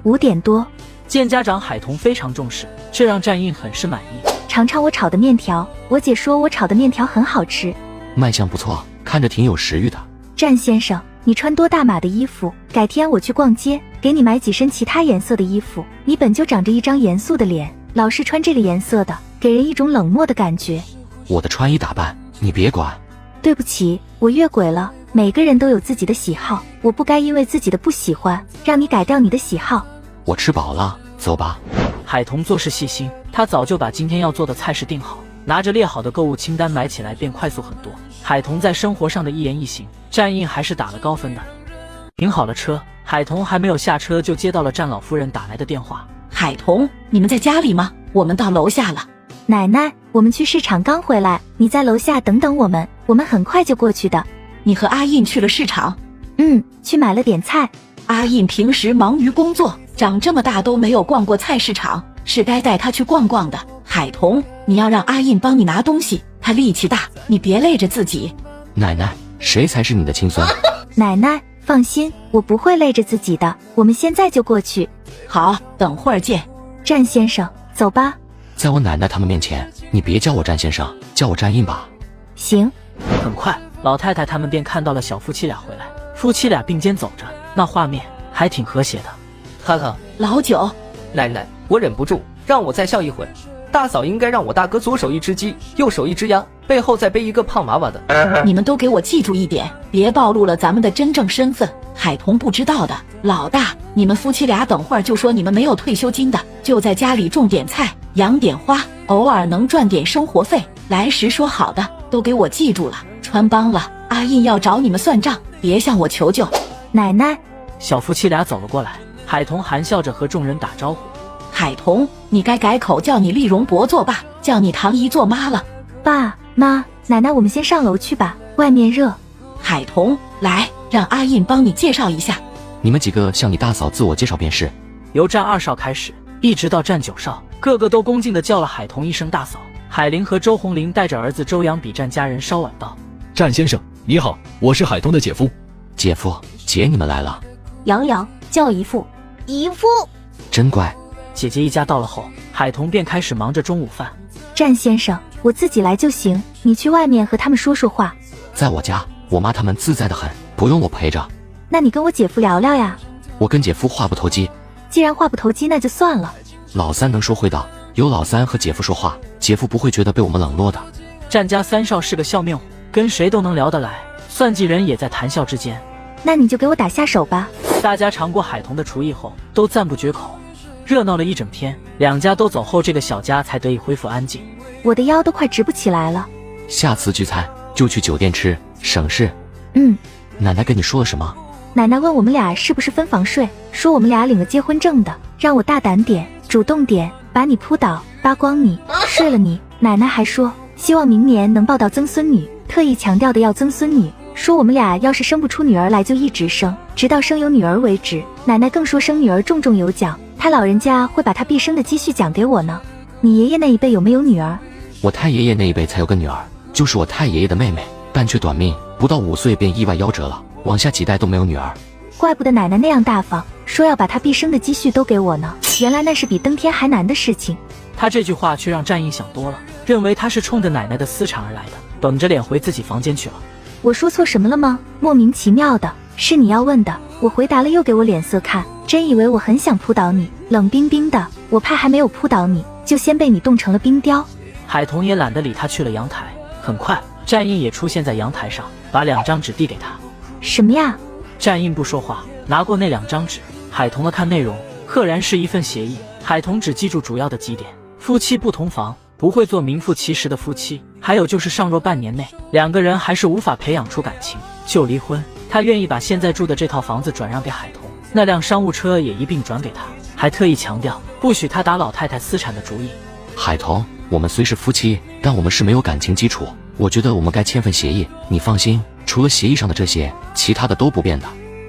？5点多。见家长海彤非常重视，这让战印很是满意。尝尝我炒的面条，我姐说我炒的面条很好吃。卖相不错，看着挺有食欲的。战先生，你穿多大码的衣服？改天我去逛街，给你买几身其他颜色的衣服。你本就长着一张严肃的脸，老是穿这个颜色的，给人一种冷漠的感觉。我的穿衣打扮你别管。对不起，我越轨了。每个人都有自己的喜好，我不该因为自己的不喜欢，让你改掉你的喜好。我吃饱了，走吧。海彤做事细心，她早就把今天要做的菜式定好，拿着列好的购物清单买起来便快速很多。海彤在生活上的一言一行，战印还是打了高分的。停好了车，海彤还没有下车就接到了战老夫人打来的电话。海彤，你们在家里吗？我们到楼下了。奶奶，我们去市场刚回来，你在楼下等等我们，我们很快就过去的。你和阿印去了市场？去买了点菜。阿印平时忙于工作，长这么大都没有逛过菜市场，是该带他去逛逛的。海彤，你要让阿印帮你拿东西，他力气大，你别累着自己。奶奶，谁才是你的亲孙？奶奶，放心，我不会累着自己的，我们现在就过去。好，等会儿见。战先生，走吧。在我奶奶他们面前，你别叫我战先生，叫我战印吧。行。很快，老太太他们便看到了小夫妻俩回来，夫妻俩并肩走着，那画面还挺和谐的。看看老九，奶奶，我忍不住，让我再笑一会。大嫂应该让我大哥左手一只鸡，右手一只鸭，背后再背一个胖娃娃的。你们都给我记住一点，别暴露了咱们的真正身份。海彤不知道的。老大，你们夫妻俩等会儿就说你们没有退休金的，就在家里种点菜，养点花，偶尔能赚点生活费。来时说好的，都给我记住了。穿帮了，阿印要找你们算账，别向我求救。奶奶，小夫妻俩走了过来，海彤含笑着和众人打招呼。海彤，你该改口叫你丽蓉伯做爸，叫你唐姨做妈了。爸妈，奶奶，我们先上楼去吧，外面热。海彤，来，让阿印帮你介绍一下。你们几个向你大嫂自我介绍便是。由战2少开始，一直到战9少，个个都恭敬地叫了海彤一声大嫂。海玲和周红林带着儿子周阳比战家人稍晚到。战先生你好，我是海彤的姐夫。姐夫姐你们来了。洋洋叫姨父。姨父真乖。姐姐一家到了后，海彤便开始忙着中午饭。战先生，我自己来就行，你去外面和他们说说话。在我家，我妈他们自在的很，不用我陪着。那你跟我姐夫聊聊呀。我跟姐夫话不投机。既然话不投机，那就算了。老三能说会道，有老三和姐夫说话，姐夫不会觉得被我们冷落的。战家3少是个笑面虎，跟谁都能聊得来，算计人也在谈笑之间。那你就给我打下手吧。大家尝过海彤的厨艺后，都赞不绝口。热闹了一整天。两家都走后，这个小家才得以恢复安静。我的腰都快直不起来了。下次聚餐就去酒店吃，省事。奶奶跟你说了什么？奶奶问我们俩是不是分房睡，说我们俩领了结婚证的，让我大胆点，主动点，把你扑倒，扒光你，睡了你。奶奶还说希望明年能抱到曾孙女，特意强调的要曾孙女，说我们俩要是生不出女儿来就一直生，直到生有女儿为止。奶奶更说生女儿重重有奖，她老人家会把她毕生的积蓄奖给我呢。你爷爷那一辈有没有女儿？我太爷爷那一辈才有个女儿，就是我太爷爷的妹妹，但却短命，不到5岁便意外夭折了，往下几代都没有女儿。怪不得奶奶那样大方，说要把她毕生的积蓄都给我呢，原来那是比登天还难的事情。他这句话却让战印想多了，认为他是冲着奶奶的私产而来的，绷着脸回自己房间去了。我说错什么了吗？莫名其妙的，是你要问的。我回答了又给我脸色看，真以为我很想扑倒你，冷冰冰的，我怕还没有扑倒你，就先被你冻成了冰雕。海童也懒得理他，去了阳台。很快战印也出现在阳台上，把2张纸递给他。什么呀？战印不说话，拿过那2张纸。海童的看内容，赫然是一份协议。海童只记住主要的几点：夫妻不同房，不会做名副其实的夫妻，还有就是尚若半年内2个人还是无法培养出感情，就离婚。他愿意把现在住的这套房子转让给海童，那辆商务车也一并转给他，还特意强调不许他打老太太私产的主意。海童，我们虽是夫妻，但我们是没有感情基础，我觉得我们该签份协议。你放心，除了协议上的这些，其他的都不变的。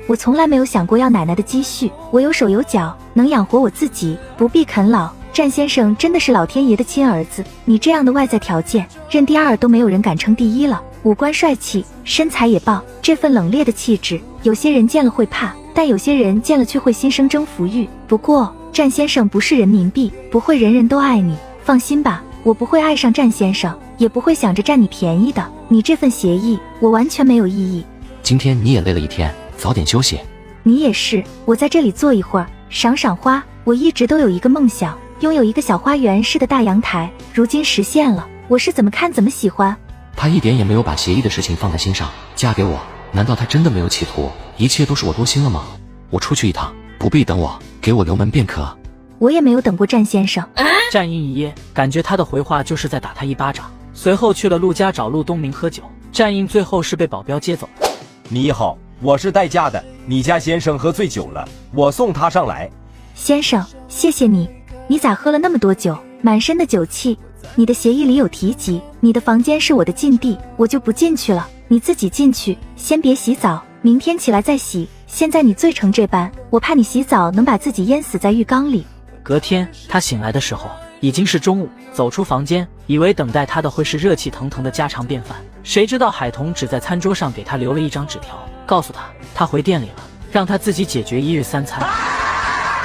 我从来没有想过要奶奶的积蓄，我有手有脚，能养活我自己，不必啃老。战先生真的是老天爷的亲儿子，你这样的外在条件，认第2都没有人敢称第1了。五官帅气，身材也棒，这份冷冽的气质，有些人见了会怕，但有些人见了却会心生征服欲。不过战先生不是人民币，不会人人都爱你，放心吧，我不会爱上战先生，也不会想着占你便宜的。你这份协议，我完全没有异议。今天你也累了一天，早点休息。你也是，我在这里坐一会儿，赏赏花。我一直都有一个梦想，拥有一个小花园式的大阳台，如今实现了，我是怎么看怎么喜欢。他一点也没有把协议的事情放在心上，嫁给我，难道他真的没有企图？一切都是我多心了吗？我出去一趟，不必等我，给我留门便可。我也没有等过战先生。战印一噎，感觉他的回话就是在打他一巴掌，随后去了陆家找陆东明喝酒。战印最后是被保镖接走的。你好，我是代驾的，你家先生喝醉酒了，我送他上来。先生，谢谢你。你咋喝了那么多酒，满身的酒气？你的协议里有提及，你的房间是我的禁地，我就不进去了，你自己进去，先别洗澡，明天起来再洗。现在你醉成这般，我怕你洗澡能把自己淹死在浴缸里。隔天他醒来的时候已经是中午，走出房间，以为等待他的会是热气腾腾的家常便饭，谁知道海童只在餐桌上给他留了一张纸条，告诉他回店里了，让他自己解决1日3餐。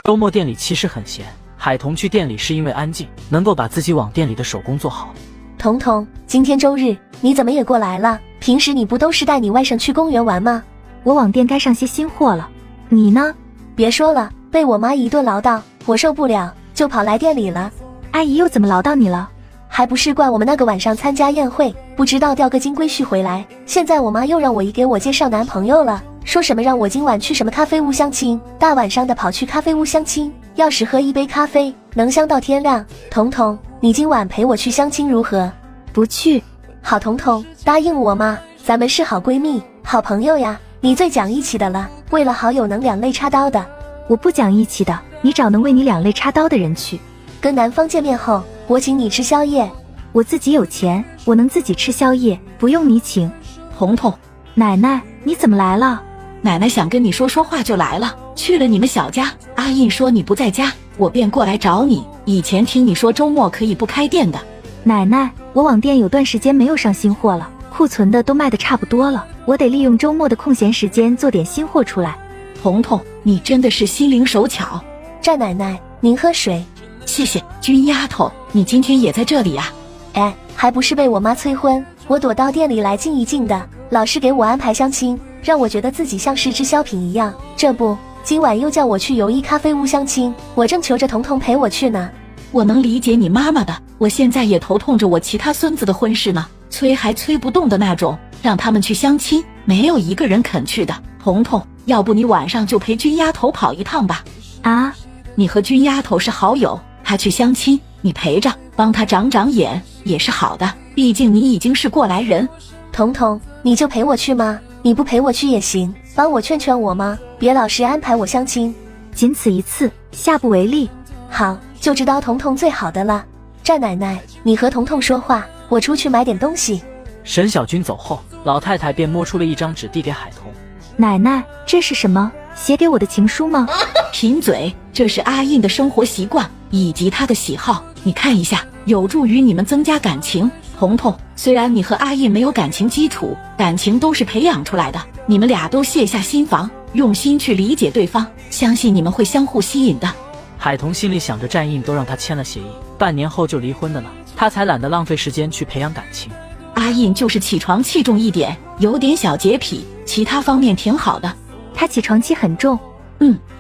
周末店里其实很闲，海童去店里是因为安静，能够把自己往店里的手工做好。彤彤，今天周日，你怎么也过来了？平时你不都是带你外甥去公园玩吗？我网店该上些新货了，你呢？别说了，被我妈一顿唠叨，我受不了，就跑来店里了。阿姨又怎么唠叨你了？还不是怪我们那个晚上参加宴会，不知道钓个金龟婿回来，现在我妈又让我姨给我介绍男朋友了，说什么让我今晚去什么咖啡屋相亲，大晚上的跑去咖啡屋相亲，要是喝一杯咖啡能相到天亮。彤彤，你今晚陪我去相亲如何？不去。好，彤彤，答应我嘛，咱们是好闺蜜好朋友呀，你最讲义气的了，为了好友能两肋插刀的。我不讲义气的，你找能为你两肋插刀的人去。跟男方见面后，我请你吃宵夜。我自己有钱，我能自己吃宵夜，不用你请。彤彤，奶奶，你怎么来了？奶奶想跟你说话就来了，去了你们小家，阿印说你不在家，我便过来找你。以前听你说周末可以不开店的。奶奶，我网店有段时间没有上新货了，库存的都卖得差不多了，我得利用周末的空闲时间做点新货出来。彤彤，你真的是心灵手巧。战奶奶，您喝水。谢谢。君丫头，你今天也在这里啊？哎，还不是被我妈催婚，我躲到店里来静一静的，老是给我安排相亲，让我觉得自己像是滞销品一样。这不，今晚又叫我去友谊咖啡屋相亲，我正求着彤彤陪我去呢。我能理解你妈妈的，我现在也头痛着我其他孙子的婚事呢，催还催不动的那种，让他们去相亲，没有一个人肯去的。彤彤，要不你晚上就陪君丫头跑一趟吧？啊，你和君丫头是好友，她去相亲，你陪着帮她长长眼也是好的，毕竟你已经是过来人。彤彤，你就陪我去吗？你不陪我去也行，帮我劝劝我吗？别老是安排我相亲。仅此一次，下不为例。好，就知道彤彤最好的了。战奶奶，你和彤彤说话，我出去买点东西。沈小军走后，老太太便摸出了一张纸递给海童。奶奶，这是什么？写给我的情书吗？贫嘴，这是阿印的生活习惯以及他的喜好，你看一下，有助于你们增加感情。彤彤，虽然你和阿印没有感情基础，感情都是培养出来的，你们俩都卸下心防，用心去理解对方，相信你们会相互吸引的。海童心里想着战印都让他签了协议，半年后就离婚的了，他才懒得浪费时间去培养感情。阿印就是起床气重一点，有点小洁癖，其他方面挺好的。他起床气很重。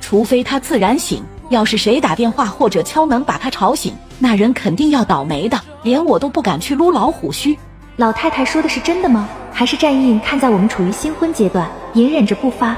除非他自然醒，要是谁打电话或者敲门把他吵醒，那人肯定要倒霉的，连我都不敢去撸老虎须。老太太说的是真的吗？还是战印看在我们处于新婚阶段，隐忍着不发？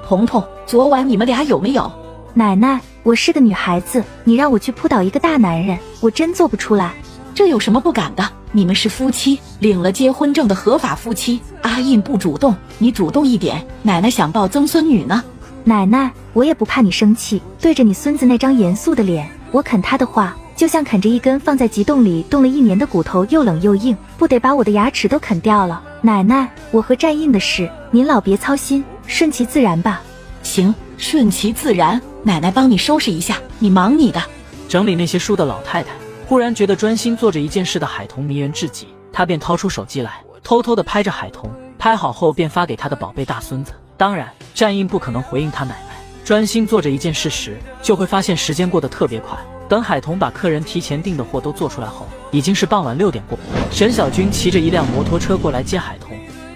彤彤，昨晚你们俩有没有？奶奶，我是个女孩子，你让我去扑倒一个大男人，我真做不出来。这有什么不敢的？你们是夫妻，领了结婚证的合法夫妻。阿印不主动，你主动一点，奶奶想抱曾孙女呢。奶奶，我也不怕你生气，对着你孙子那张严肃的脸，我啃他的话，就像啃着一根放在极冻里冻了1年的骨头，又冷又硬，不得把我的牙齿都啃掉了。奶奶，我和战印的事，您老别操心，顺其自然吧。行，顺其自然，奶奶帮你收拾一下，你忙你的。整理那些书的老太太忽然觉得专心做着一件事的海童迷人至极，她便掏出手机来，偷偷地拍着海童，拍好后便发给她的宝贝大孙子。当然，战印不可能回应他奶奶，专心做着一件事时，就会发现时间过得特别快。等海童把客人提前订的货都做出来后，已经是傍晚6点过。沈小军骑着一辆摩托车过来接海童。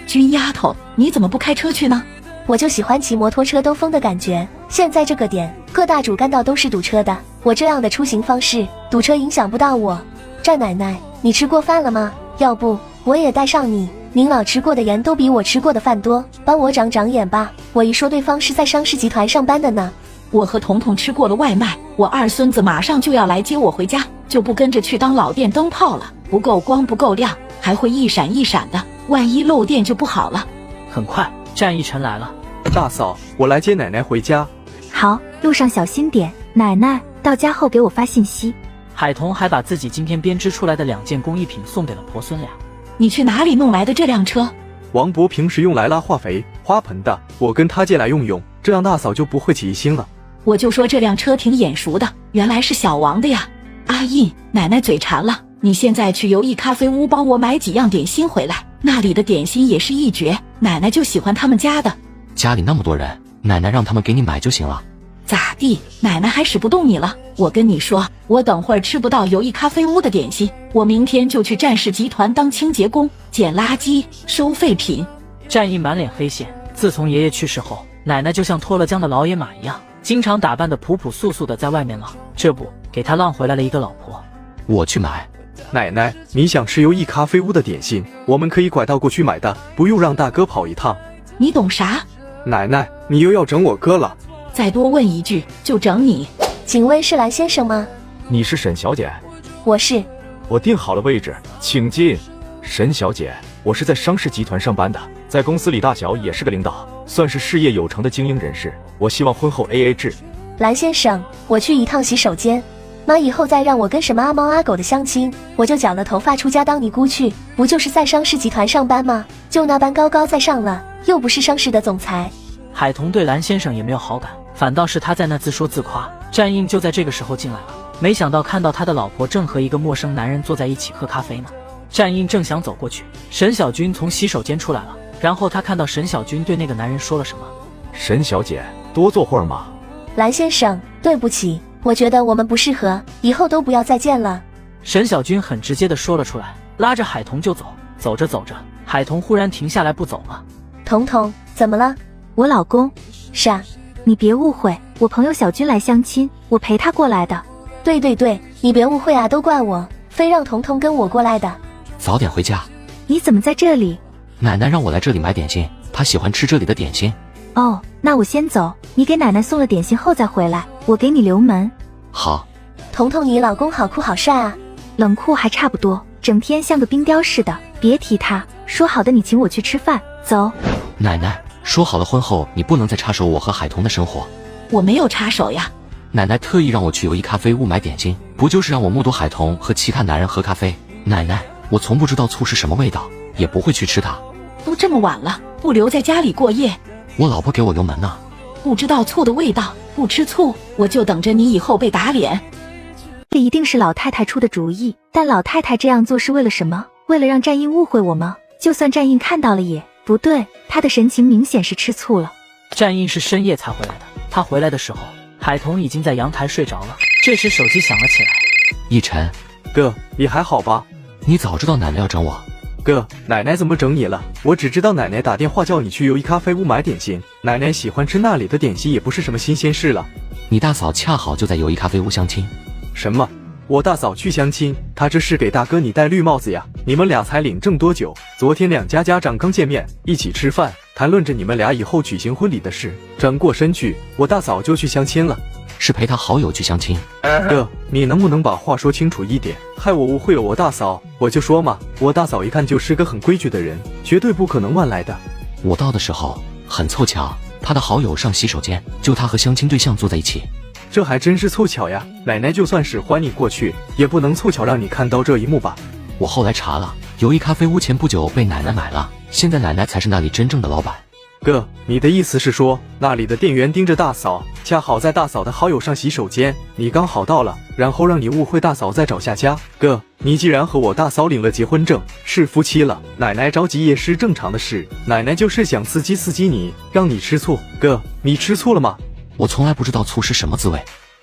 君丫头，你怎么不开车去呢？我就喜欢骑摩托车兜风的感觉。现在这个点，各大主干道都是堵车的，我这样的出行方式，堵车影响不到我。战奶奶，你吃过饭了吗？要不我也带上你。您老吃过的盐都比我吃过的饭多，帮我长长眼吧。我一说对方是在商事集团上班的呢。我和彤彤吃过了外卖，我二孙子马上就要来接我回家，就不跟着去当老电灯泡了，不够光不够亮，还会一闪一闪的，万一漏电就不好了。很快，战一晨来了。大嫂，我来接奶奶回家。好，路上小心点。奶奶，到家后给我发信息。海童还把自己今天编织出来的2件工艺品送给了婆孙俩。你去哪里弄来的这辆车？王伯平时用来拉化肥、花盆的，我跟他借来用，这样大嫂就不会起疑心了。我就说这辆车挺眼熟的，原来是小王的呀。阿印，奶奶嘴馋了，你现在去友谊咖啡屋帮我买几样点心回来，那里的点心也是一绝，奶奶就喜欢他们家的。家里那么多人，奶奶让他们给你买就行了。咋地？奶奶还使不动你了？我跟你说，我等会儿吃不到友谊咖啡屋的点心，我明天就去战氏集团当清洁工，捡垃圾、收废品。战印满脸黑线，自从爷爷去世后，奶奶就像脱了缰的老野马一样，经常打扮得朴朴素素的在外面浪，这不给他浪回来了一个老婆。我去买。奶奶，你想吃友谊咖啡屋的点心，我们可以拐道过去买的，不用让大哥跑一趟。你懂啥？奶奶，你又要整我哥了。再多问一句就整你。请问是蓝先生吗？你是沈小姐？我是。我订好了位置，请进。沈小姐，我是在商事集团上班的，在公司里大小也是个领导，算是事业有成的精英人士。我希望婚后 AA 制。蓝先生，我去一趟洗手间。妈以后再让我跟什么阿猫阿狗的相亲，我就剪了头发出家当尼姑去。不就是在商事集团上班吗？就那般高高在上了，又不是商事的总裁。海童对蓝先生也没有好感，反倒是他在那自说自夸。战印就在这个时候进来了，没想到看到他的老婆正和一个陌生男人坐在一起喝咖啡呢。战印正想走过去，沈小军从洗手间出来了，然后他看到沈小军对那个男人说了什么。沈小姐，多坐会儿嘛。蓝先生，对不起，我觉得我们不适合，以后都不要再见了。沈小军很直接地说了出来，拉着海童就走。走着走着，海童忽然停下来不走了。彤彤，怎么了？我老公。是啊，你别误会，我朋友小军来相亲，我陪他过来的。对对对，你别误会啊，都怪我，非让彤彤跟我过来的。早点回家。你怎么在这里？奶奶让我来这里买点心，她喜欢吃这里的点心。哦，那我先走，你给奶奶送了点心后再回来，我给你留门。好。彤彤，你老公好酷好帅啊！冷酷还差不多，整天像个冰雕似的。别提他，说好的你请我去吃饭，走。奶奶，说好了婚后你不能再插手我和海彤的生活。我没有插手呀。奶奶特意让我去友谊咖啡屋买点心，不就是让我目睹海彤和其他男人喝咖啡？奶奶，我从不知道醋是什么味道，也不会去吃它。都这么晚了，不留在家里过夜？我老婆给我油门呢。不知道醋的味道，不吃醋，我就等着你以后被打脸。这一定是老太太出的主意，但老太太这样做是为了什么？为了让战印误会我吗？就算战印看到了也不对，他的神情明显是吃醋了。战印是深夜才回来的，他回来的时候，海彤已经在阳台睡着了。这时手机响了起来。奕晨，哥，你还好吧？你早知道奶奶要整我。哥，奶奶怎么整你了？我只知道奶奶打电话叫你去友谊咖啡屋买点心，奶奶喜欢吃那里的点心也不是什么新鲜事了。你大嫂恰好就在友谊咖啡屋相亲。什么？我大嫂去相亲？她这是给大哥你戴绿帽子呀？你们俩才领证多久？昨天两家家长刚见面，一起吃饭，谈论着你们俩以后举行婚礼的事。转过身去，我大嫂就去相亲了。是陪她好友去相亲。哥，你能不能把话说清楚一点？害我误会了我大嫂。我就说嘛，我大嫂一看就是个很规矩的人，绝对不可能乱来的。我到的时候很凑巧，她的好友上洗手间，就她和相亲对象坐在一起。这还真是凑巧呀！奶奶就算使唤你过去，也不能凑巧让你看到这一幕吧？我后来查了，友谊咖啡屋前不久被奶奶买了，现在奶奶才是那里真正的老板。哥，你的意思是说，那里的店员盯着大嫂，恰好在大嫂的好友上洗手间，你刚好到了，然后让你误会大嫂在找下家？哥，你既然和我大嫂领了结婚证，是夫妻了，奶奶着急也是正常的事。奶奶就是想刺激你，让你吃醋。哥，你吃醋了吗？我从来不知道醋是什么滋味。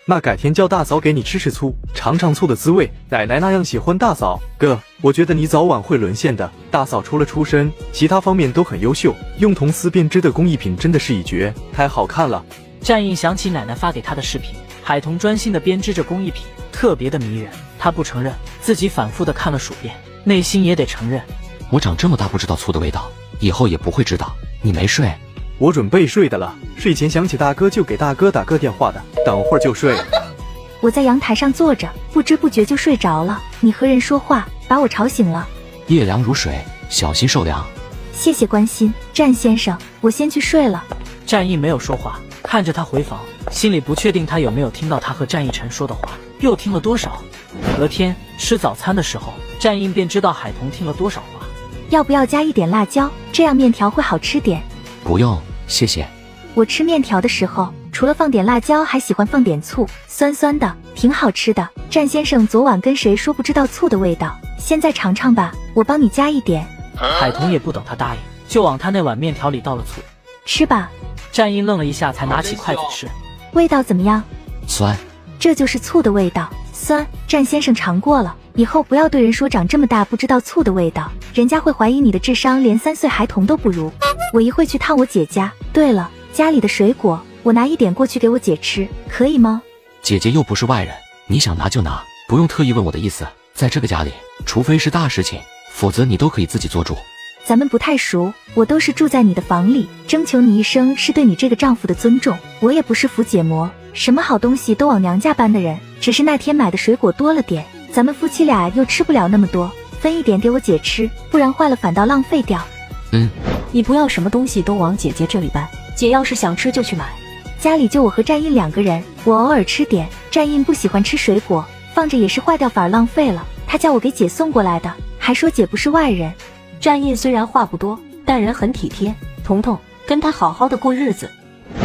那改天叫大嫂给你吃醋，尝尝醋的滋味。奶奶那样喜欢大嫂，哥，我觉得你早晚会沦陷的。大嫂除了出身，其他方面都很优秀，用铜丝编织的工艺品真的是一绝，太好看了。战印想起奶奶发给他的视频，海彤专心的编织着工艺品，特别的迷人。他不承认，自己反复的看了数遍，内心也得承认。我长这么大不知道醋的味道，以后也不会知道。你没睡？我准备睡的了，睡前想起大哥就给大哥打个电话的，等会儿就睡。我在阳台上坐着，不知不觉就睡着了。你和人说话，把我吵醒了。夜凉如水，小心受凉。谢谢关心，战先生，我先去睡了。战毅没有说话，看着他回房，心里不确定他有没有听到他和战逸晨说的话，又听了多少。隔天吃早餐的时候，战印便知道海彤听了多少话。要不要加一点辣椒，这样面条会好吃点？不用，谢谢。我吃面条的时候，除了放点辣椒，还喜欢放点醋，酸酸的，挺好吃的。战先生昨晚跟谁说不知道醋的味道？现在尝尝吧，我帮你加一点。海彤也不等他答应，就往他那碗面条里倒了醋。吃吧。战印愣了一下，才拿起筷子吃。味道怎么样？酸。这就是醋的味道，酸。战先生尝过了，以后不要对人说长这么大不知道醋的味道，人家会怀疑你的智商连3岁孩童都不如。我一会去趟我姐家。对了，家里的水果我拿一点过去给我姐吃，可以吗？姐姐又不是外人，你想拿就拿，不用特意问我的意思。在这个家里，除非是大事情，否则你都可以自己做主。咱们不太熟，我都是住在你的房里，征求你一声是对你这个丈夫的尊重。我也不是伏解魔，什么好东西都往娘家搬的人，只是那天买的水果多了点，咱们夫妻俩又吃不了那么多，分一点给我姐吃，不然坏了反倒浪费掉。你不要什么东西都往姐姐这里搬，姐要是想吃就去买。家里就我和战印2个人，我偶尔吃点，战印不喜欢吃水果，放着也是坏掉反而浪费了，他叫我给姐送过来的，还说姐不是外人。战印虽然话不多，但人很体贴，彤彤跟他好好的过日子。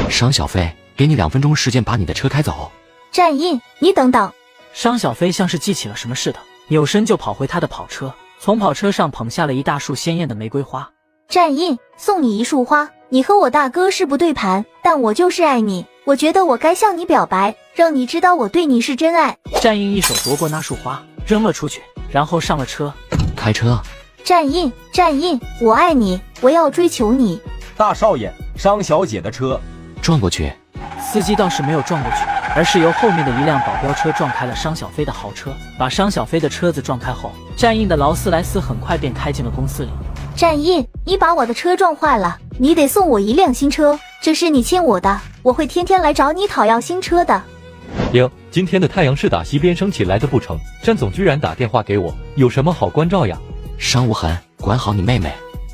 商小飞，给你2分钟时间把你的车开走。战印，你等等。商小飞像是记起了什么似的，扭身就跑回他的跑车，从跑车上捧下了一大束鲜艳的玫瑰花。战印，送你一束花，你和我大哥是不对盘，但我就是爱你，我觉得我该向你表白，让你知道我对你是真爱。战印一手夺过那束花，扔了出去，然后上了车。开车。战印，我爱你，我要追求你。大少爷，商小姐的车。撞过去。司机倒是没有撞过去，而是由后面的一辆保镖车撞开了商小飞的豪车。把商小飞的车子撞开后，战印的劳斯莱斯很快便开进了公司里。战印，你把我的车撞坏了，你得送我一辆新车，这是你欠我的，我会天天来找你讨要新车的。哟，今天的太阳是打西边升起来的不成？战总居然打电话给我，有什么好关照呀？商无痕，管好你妹妹。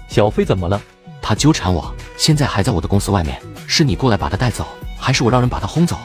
小飞怎么了？她纠缠我，现在还在我的公司外面。是你过来把她带走，还是我让人把她轰走？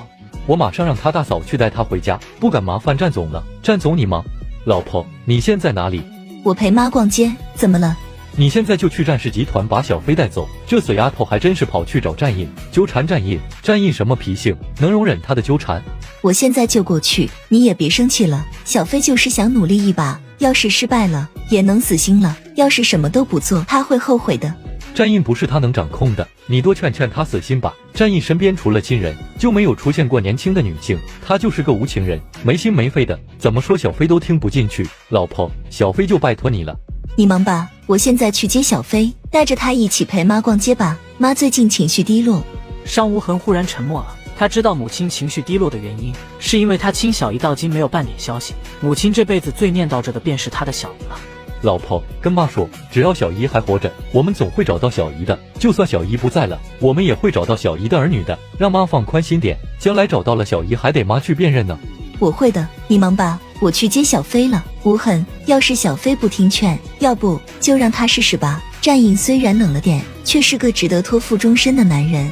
我马上让他大嫂去带她回家，不敢麻烦战总了。战总你忙。老婆，你现在哪里？我陪妈逛街，怎么了？你现在就去战氏集团把小飞带走。这死丫头还真是跑去找战印，纠缠战印。战印什么脾性，能容忍她的纠缠？我现在就过去，你也别生气了。小飞就是想努力一把，要是失败了，也能死心了。要是什么都不做，他会后悔的。战印不是他能掌控的，你多劝劝他死心吧。战印身边除了亲人，就没有出现过年轻的女性，他就是个无情人，没心没肺的，怎么说小飞都听不进去。老婆，小飞就拜托你了。你忙吧，我现在去接小飞，带着他一起陪妈逛街吧。妈最近情绪低落。商无痕忽然沉默了，他知道母亲情绪低落的原因，是因为他亲小姨到今没有半点消息。母亲这辈子最念叨着的便是他的小姨了。老婆，跟妈说，只要小姨还活着，我们总会找到小姨的。就算小姨不在了，我们也会找到小姨的儿女的。让妈放宽心点，将来找到了小姨，还得妈去辨认呢。我会的，你忙吧，我去接小飞了。无痕，要是小飞不听劝，要不就让他试试吧。战印虽然冷了点，却是个值得托付终身的男人。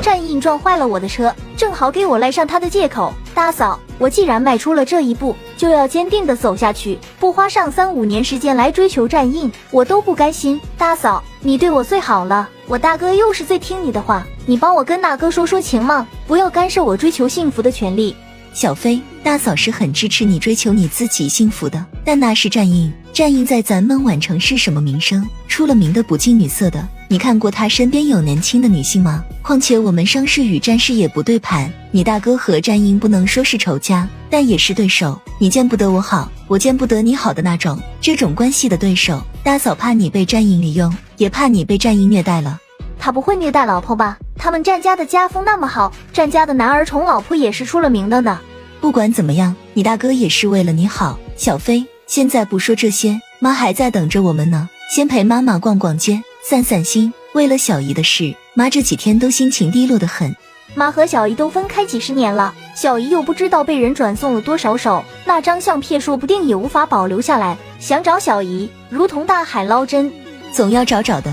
战印撞坏了我的车，正好给我赖上他的借口。大嫂，我既然迈出了这一步，就要坚定地走下去，不花上3、5年时间来追求战印，我都不甘心。大嫂，你对我最好了，我大哥又是最听你的话，你帮我跟大哥说说情嘛，不要干涉我追求幸福的权利。小飞，大嫂是很支持你追求你自己幸福的，但那是战印。战印在咱们宛城是什么名声？出了名的不近女色的。你看过他身边有年轻的女性吗？况且我们商氏与战氏也不对盘，你大哥和战印不能说是仇家，但也是对手。你见不得我好，我见不得你好的那种，这种关系的对手。大嫂怕你被战印利用，也怕你被战印虐待了。他不会虐待老婆吧？他们战家的家风那么好，战家的男儿宠老婆也是出了名的呢。不管怎么样，你大哥也是为了你好。小飞，现在不说这些，妈还在等着我们呢。先陪妈妈逛逛街，散散心。为了小姨的事，妈这几天都心情低落得很。妈和小姨都分开几十年了，小姨又不知道被人转送了多少手，那张相片说不定也无法保留下来。想找小姨，如同大海捞针，总要找找的。